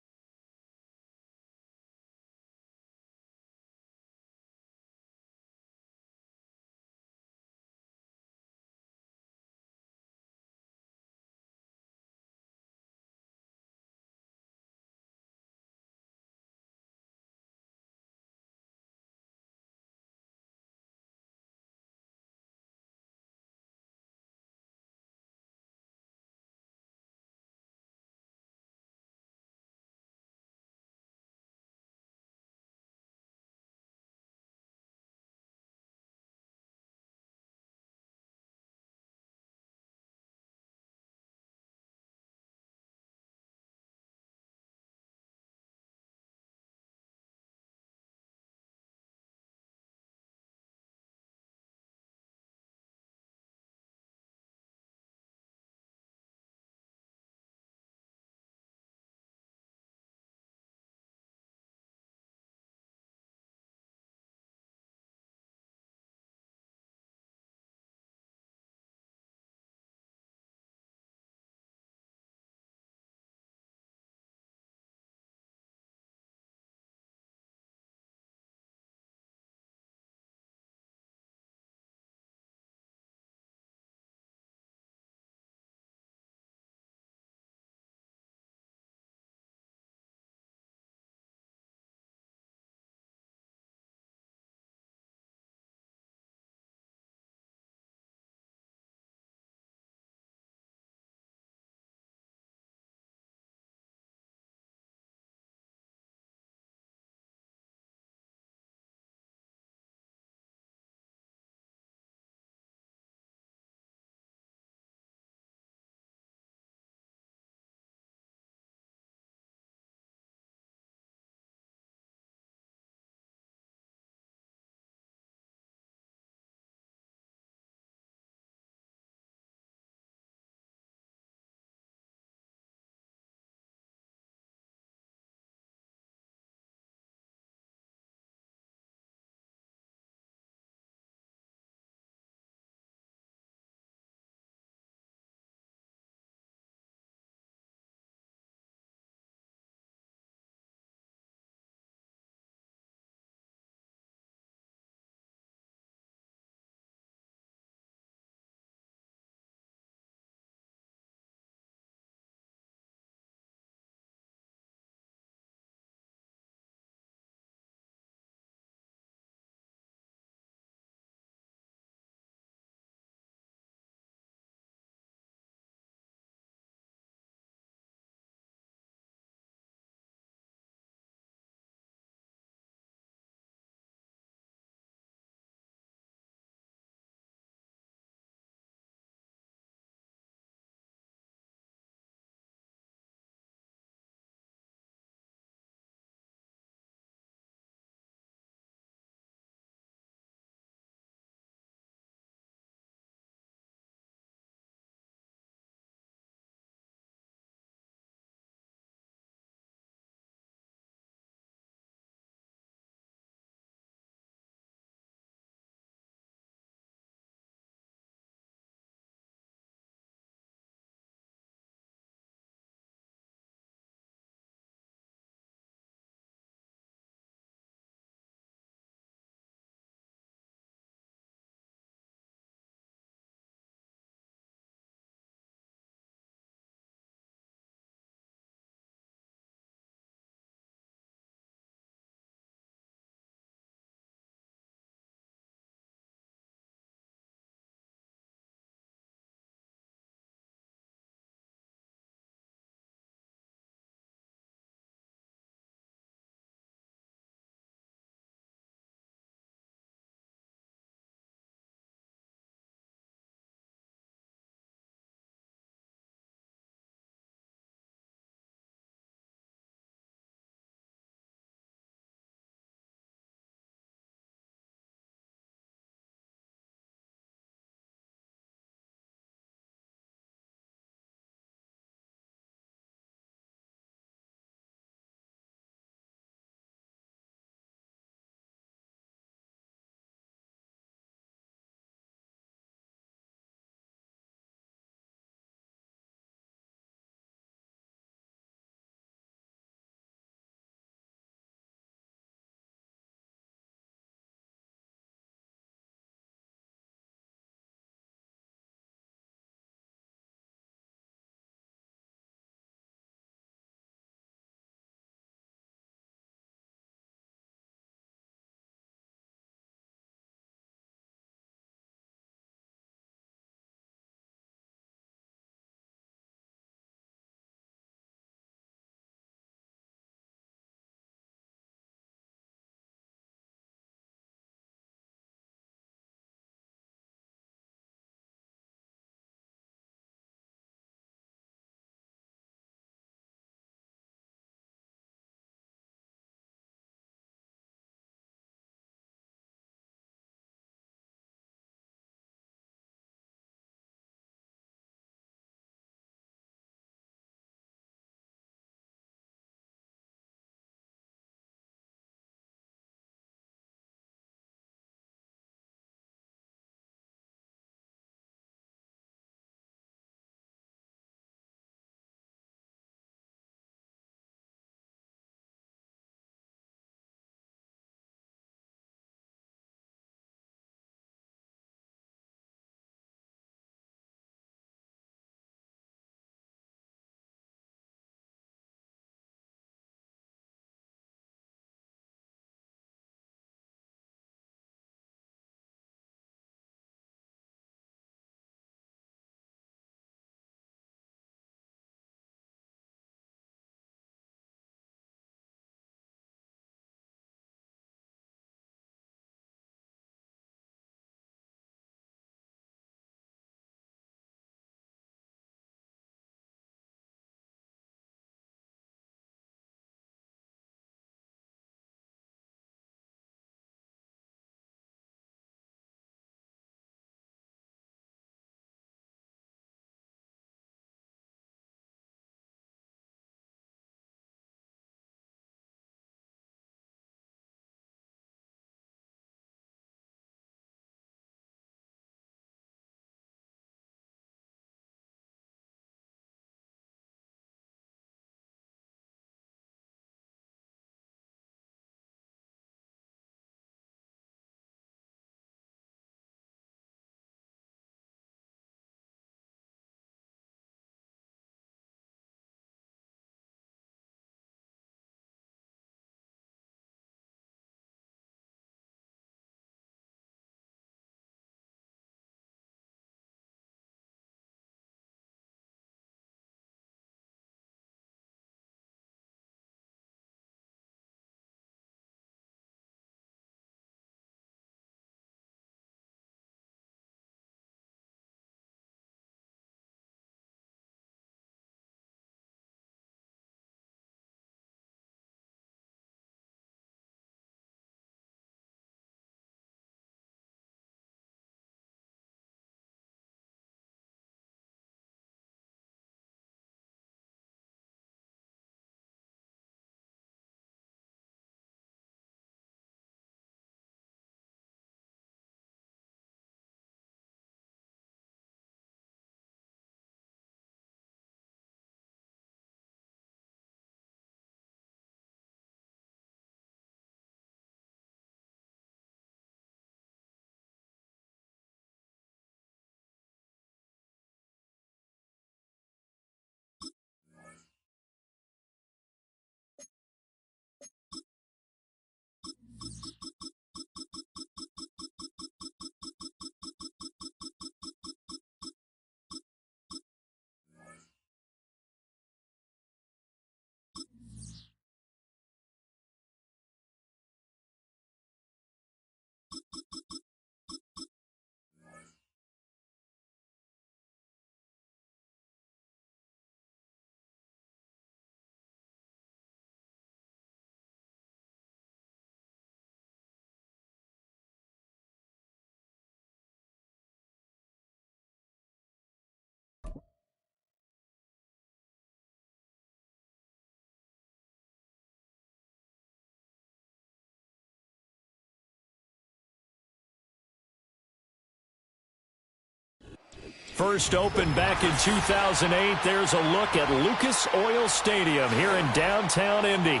first opened back in 2008. There's a look at Lucas Oil Stadium here in downtown Indy.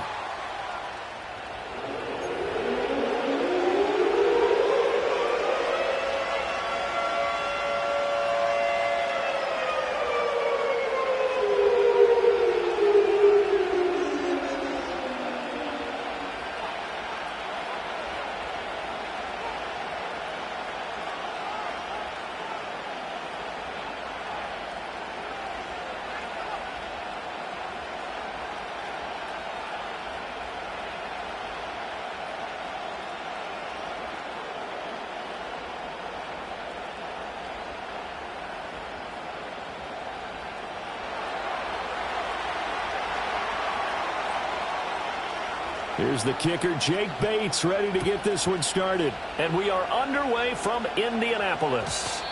Here's the kicker, Jake Bates, ready to get this one started. And we are underway from Indianapolis.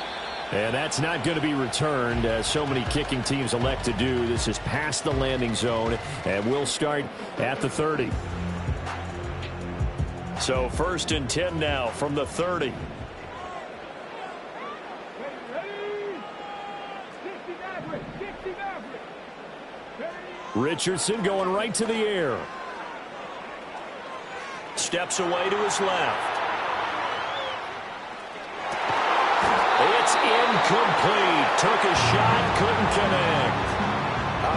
And that's not going to be returned, as so many kicking teams elect to do. This is past the landing zone, and we'll start at the 30. So 1st and 10 now from the 30. Richardson going right to the air. Steps away to his left. It's incomplete. Took a shot, couldn't connect.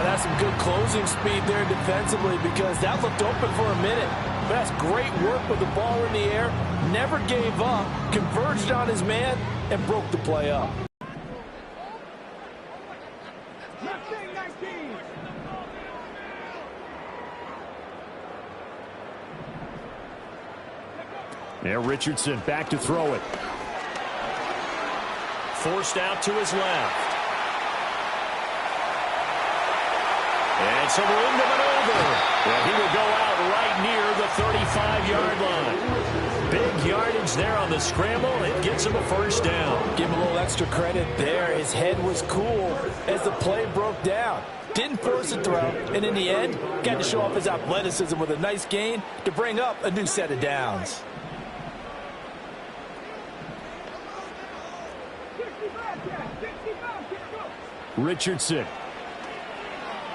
That's some good closing speed there defensively, because that looked open for a minute. That's great work with the ball in the air. Never gave up, converged on his man, and broke the play up. Now Richardson back to throw it. Forced out to his left. And some room to maneuver. And he will go out right near the 35-yard line. Big yardage there on the scramble. It gets him a first down. Give him a little extra credit there. His head was cool as the play broke down. Didn't force a throw, and in the end, got to show off his athleticism with a nice gain to bring up a new set of downs. Richardson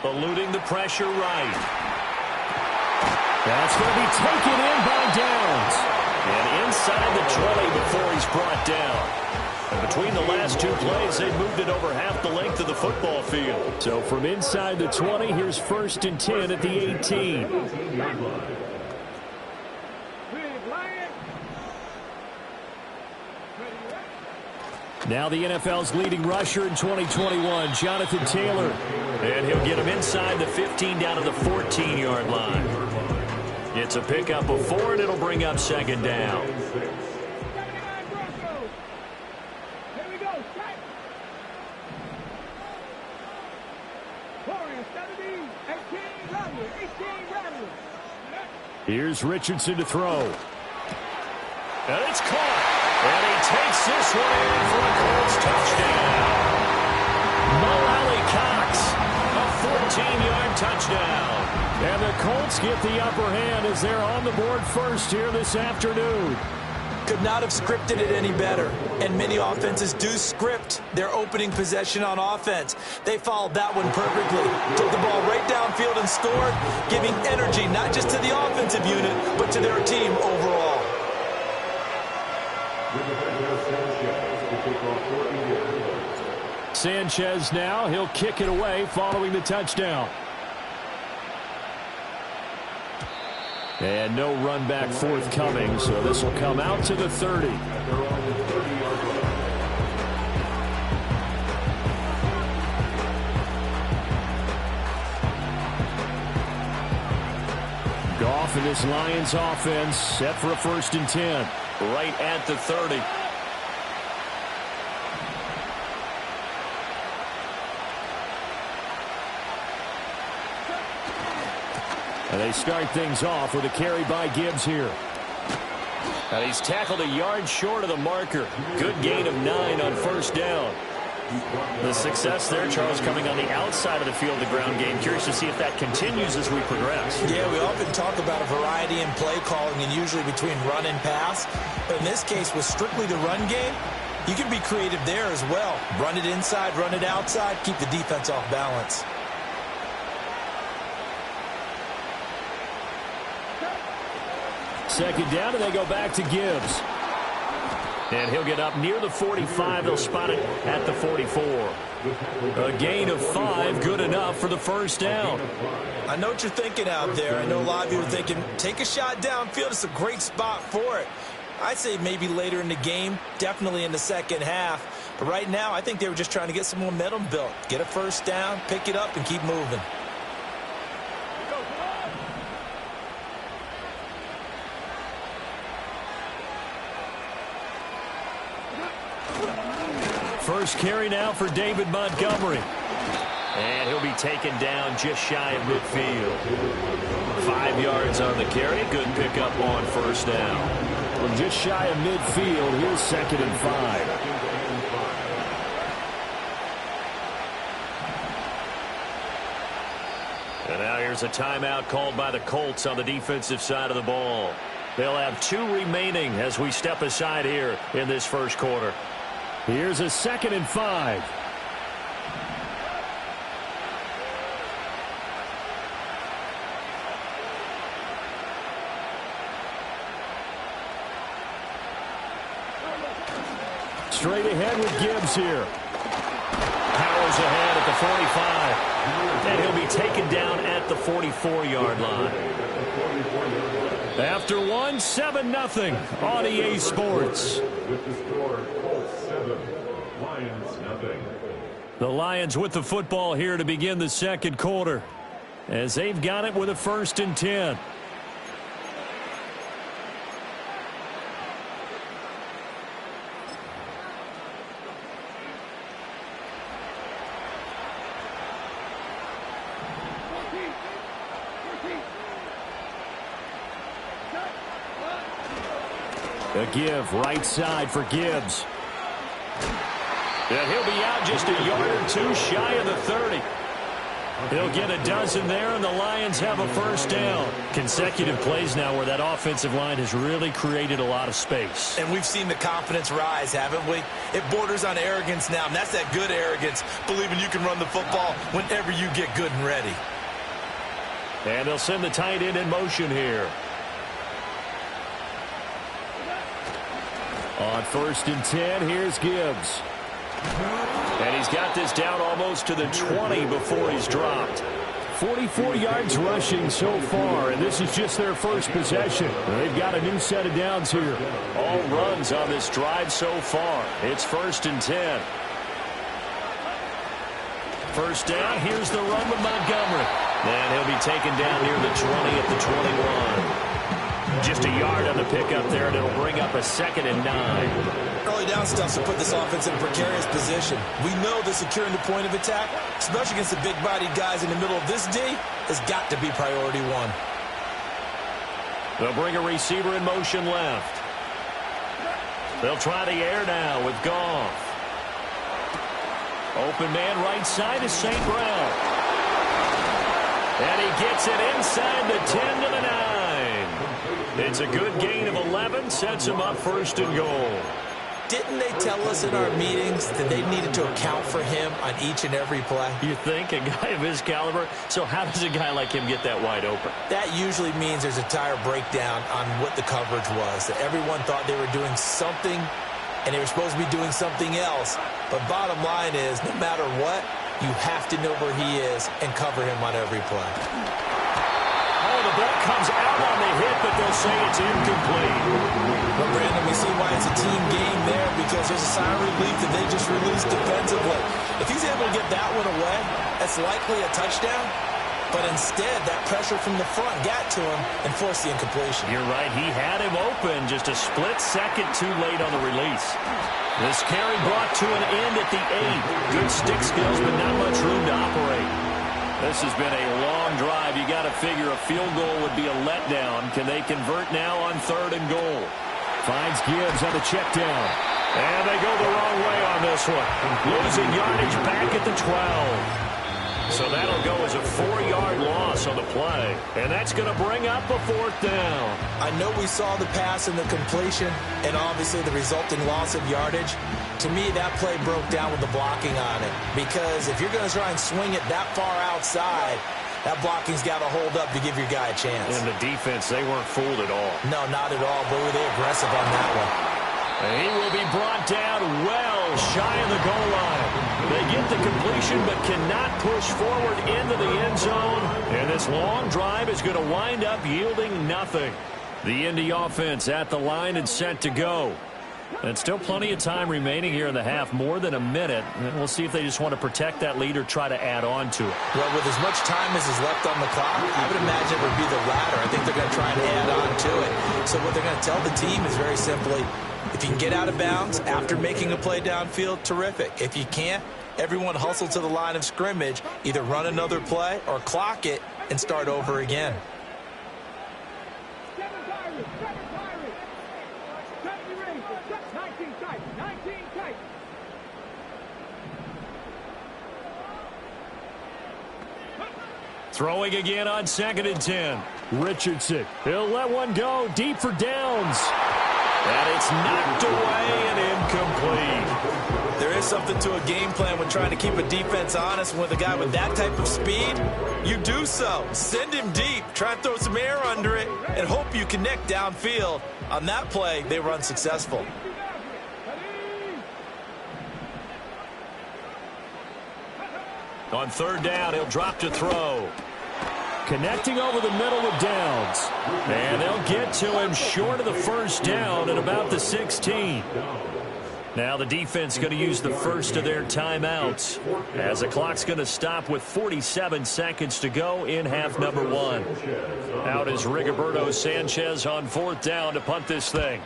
eluding the pressure right. That's going to be taken in by Downs. And inside the 20 before he's brought down. And between the last two plays, they moved it over half the length of the football field. So from inside the 20, here's 1st and 10 at the 18. Now the NFL's leading rusher in 2021, Jonathan Taylor. And he'll get him inside the 15 down to the 14-yard line. It's a pickup of 4, and it'll bring up 2nd down. Here's Richardson to throw. And it's caught. And he takes this one in for a Colts touchdown. Mo Alley-Cox, a 14-yard touchdown. And the Colts get the upper hand as they're on the board first here this afternoon. Could not have scripted it any better. And many offenses do script their opening possession on offense. They followed that one perfectly. Took the ball right downfield and scored, giving energy not just to the offensive unit, but to their team overall. Sanchez now, he'll kick it away following the touchdown. And no run back forthcoming, so this will come out to the 30. Goff and his Lions offense set for a 1st and 10. Right at the 30. And they start things off with a carry by Gibbs here. And he's tackled a yard short of the marker. Good gain of 9 on 1st down. The success there, Charles, coming on the outside of the field, the ground game. Curious to see if that continues as we progress. Yeah, we often talk about a variety in play calling and usually between run and pass. But in this case, with strictly the run game, You can be creative there as well. Run it inside, run it outside, keep the defense off balance. Second down, and they go back to Gibbs. And he'll get up near the 45. They'll spot it at the 44. A gain of 5, good enough for the first down. I know what you're thinking out there. I know a lot of you are thinking, take a shot downfield. It's a great spot for it. I'd say maybe later in the game, definitely in the second half. But right now, I think they were just trying to get some momentum built. Get a first down, pick it up, and keep moving. First carry now for David Montgomery. And he'll be taken down just shy of midfield. 5 yards on the carry. Good pickup on first down. From just shy of midfield, here's 2nd and 5. And now here's a timeout called by the Colts on the defensive side of the ball. They'll have 2 remaining as we step aside here in this first quarter. Here's a 2nd and 5. Straight ahead with Gibbs here. Powers ahead at the 45. And he'll be taken down at the 44-yard line. After 1, 7-0 on EA Sports. With the score, Colts 7, Lions nothing. The Lions with the football here to begin the second quarter, as they've got it with a 1st and 10. A give right side for Gibbs. And he'll be out just a yard or 2 shy of the 30. He'll get a dozen there, and the Lions have a first down. Consecutive plays now where that offensive line has really created a lot of space. And we've seen the confidence rise, haven't we? It borders on arrogance now, and that's that good arrogance, believing you can run the football whenever you get good and ready. And they'll send the tight end in motion here. On 1st and 10, here's Gibbs. And he's got this down almost to the 20 before he's dropped. 44 yards rushing so far, and this is just their first possession. They've got a new set of downs here. All runs on this drive so far. It's 1st and 10. First down, here's the run with Montgomery. And he'll be taken down near the 20 at the 21. Just a yard on the pickup there, and it'll bring up a 2nd and 9. Early down stuff to put this offense in a precarious position. We know that securing the point of attack, especially against the big-bodied guys in the middle of this D, has got to be priority 1. They'll bring a receiver in motion left. They'll try the air now with Goff. Open man right side is St. Brown. And he gets it inside the 10 to the 9. It's a good gain of 11, sets him up 1st and goal. Didn't they tell us in our meetings that they needed to account for him on each and every play? You think? A guy of his caliber? So how does a guy like him get that wide open? That usually means there's a tire breakdown on what the coverage was. That everyone thought they were doing something, and they were supposed to be doing something else. But bottom line is, no matter what, you have to know where he is and cover him on every play. Oh, the ball comes out on the hit, but they'll say it's incomplete. But, Brandon, we see why it's a team game there, because there's a sigh of relief that they just released defensively. If he's able to get that one away, that's likely a touchdown. But instead, that pressure from the front got to him and forced the incompletion. You're right. He had him open just a split second too late on the release. This carry brought to an end at the 8. Good stick skills, but not much room to operate. This has been a long drive. You got to figure a field goal would be a letdown. Can they convert now on 3rd and goal? Finds Gibbs on the check down. And they go the wrong way on this one. Losing yardage back at the 12. So that'll go as a 4-yard loss on the play. And that's going to bring up a 4th down. I know we saw the pass and the completion and obviously the resulting loss of yardage. To me, that play broke down with the blocking on it. Because if you're going to try and swing it that far outside, that blocking's got to hold up to give your guy a chance. And the defense, they weren't fooled at all. No, not at all. Boy, were they aggressive on that one. And he will be brought down well shy of the goal line. They get the completion but cannot push forward into the end zone. And this long drive is going to wind up yielding nothing. The Indy offense at the line and set to go. And still plenty of time remaining here in the half, more than a minute. And we'll see if they just want to protect that lead or try to add on to it. Well, with as much time as is left on the clock, I would imagine it would be the latter. I think they're going to try and add on to it. So what they're going to tell the team is very simply, if you can get out of bounds after making a play downfield, terrific. If you can't, everyone hustle to the line of scrimmage, either run another play or clock it and start over again. Throwing again on 2nd and 10. Richardson, he'll let one go deep for downs. And it's knocked away and incomplete. There is something to a game plan when trying to keep a defense honest. With a guy with that type of speed, you do so. Send him deep. Try and throw some air under it and hope you connect downfield. On that play, they were unsuccessful. On 3rd down, he'll drop to throw. Connecting over the middle with Downs. And they'll get to him short of the 1st down at about the 16. Now the defense going to use the first of their timeouts as the clock's going to stop with 47 seconds to go in half number 1. Out is Rigoberto Sanchez on 4th down to punt this thing.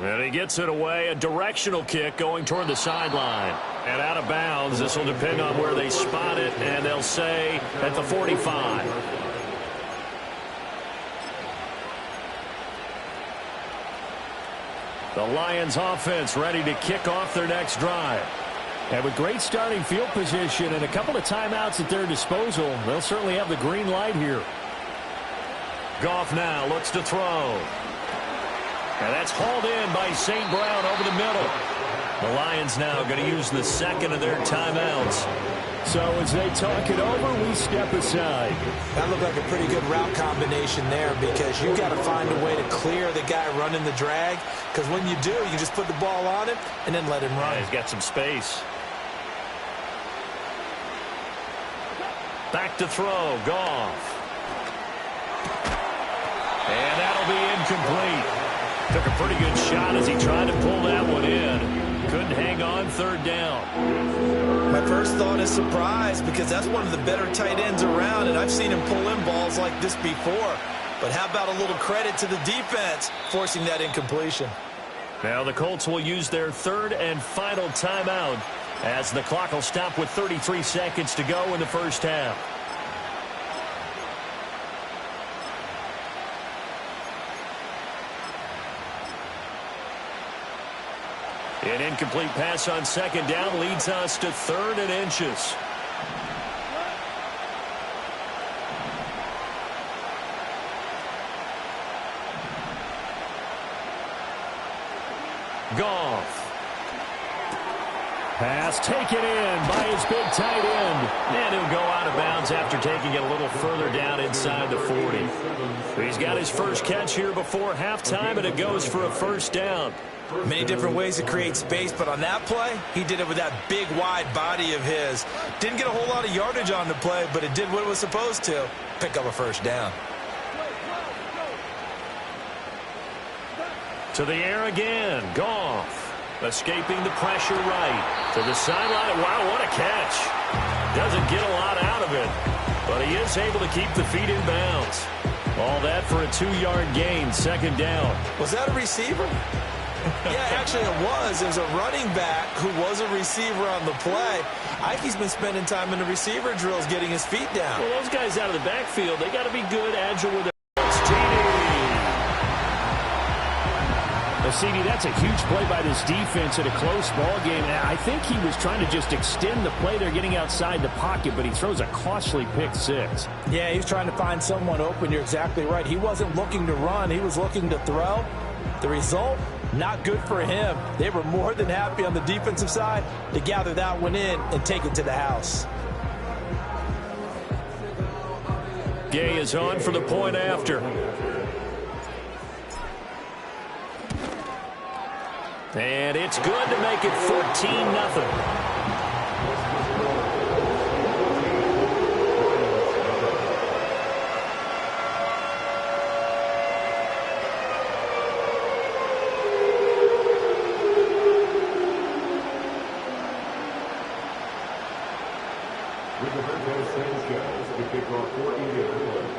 And he gets it away, a directional kick going toward the sideline. And out of bounds, this will depend on where they spot it, and they'll say at the 45. The Lions offense ready to kick off their next drive. And with great starting field position and a couple of timeouts at their disposal, they'll certainly have the green light here. Goff now looks to throw. And that's hauled in by St. Brown over the middle. The Lions now going to use the second of their timeouts. So as they talk it over, we step aside. That looked like a pretty good route combination there because you've got to find a way to clear the guy running the drag. Because when you do, you just put the ball on him and then let him run. Yeah, he's got some space. Back to throw. Goff. And that'll be incomplete. Took a pretty good shot as he tried to pull that one in. Couldn't hang on 3rd down. My first thought is surprise because that's one of the better tight ends around, and I've seen him pull in balls like this before. But how about a little credit to the defense forcing that incompletion? Now the Colts will use their 3rd and final timeout as the clock will stop with 33 seconds to go in the 1st half. An incomplete pass on 2nd down leads us to 3rd and inches. Goff. Pass taken in by his big tight end. And he'll go out of bounds after taking it a little further down inside the 40. He's got his first catch here before halftime, and it goes for a 1st down. Many different ways to create space, but on that play, he did it with that big, wide body of his. Didn't get a whole lot of yardage on the play, but it did what it was supposed to, pick up a 1st down. To the air again. Goff. Escaping the pressure right. To the sideline. Wow, what a catch. Doesn't get a lot out of it, but he is able to keep the feet in bounds. All that for a 2-yard gain, 2nd down. Was that a receiver? Yeah, actually it was. It was a running back who was a receiver on the play. Ike's been spending time in the receiver drills getting his feet down. Well, those guys out of the backfield, they got to be good, agile with their. The Well, CD, that's a huge play by this defense in a close ball game. I think he was trying to just extend the play. They're getting outside the pocket, but he throws a costly pick six. Yeah, he's trying to find someone open. You're exactly right. He wasn't looking to run. He was looking to throw. The result, not good for him. They were more than happy on the defensive side to gather that one in and take it to the house. Gay is on for the point after. And it's good to make it 14-0. With the Randos franchise to kick off for Indianapolis.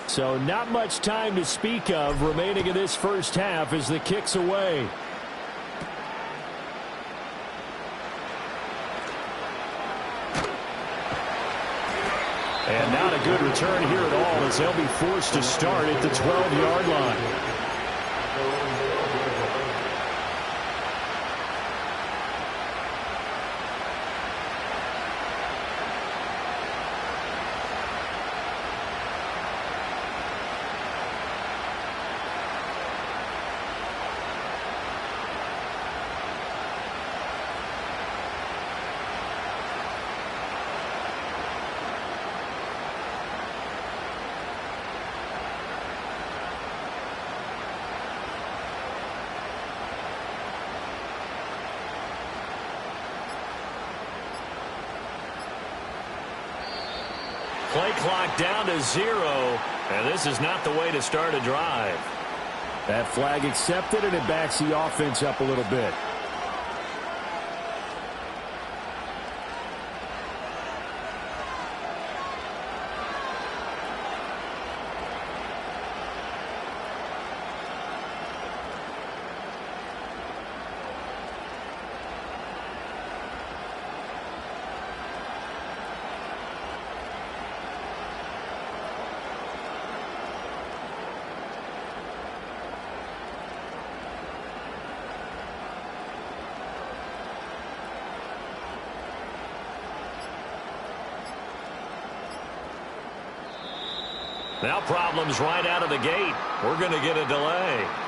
So not much time to speak of remaining in this first half as the kick's away. And not a good return here at all as they'll be forced to start at the 12-yard line. Play clock down to 0, and this is not the way to start a drive. That flag accepted, and it backs the offense up a little bit. Now problems right out of the gate. We're going to get a delay.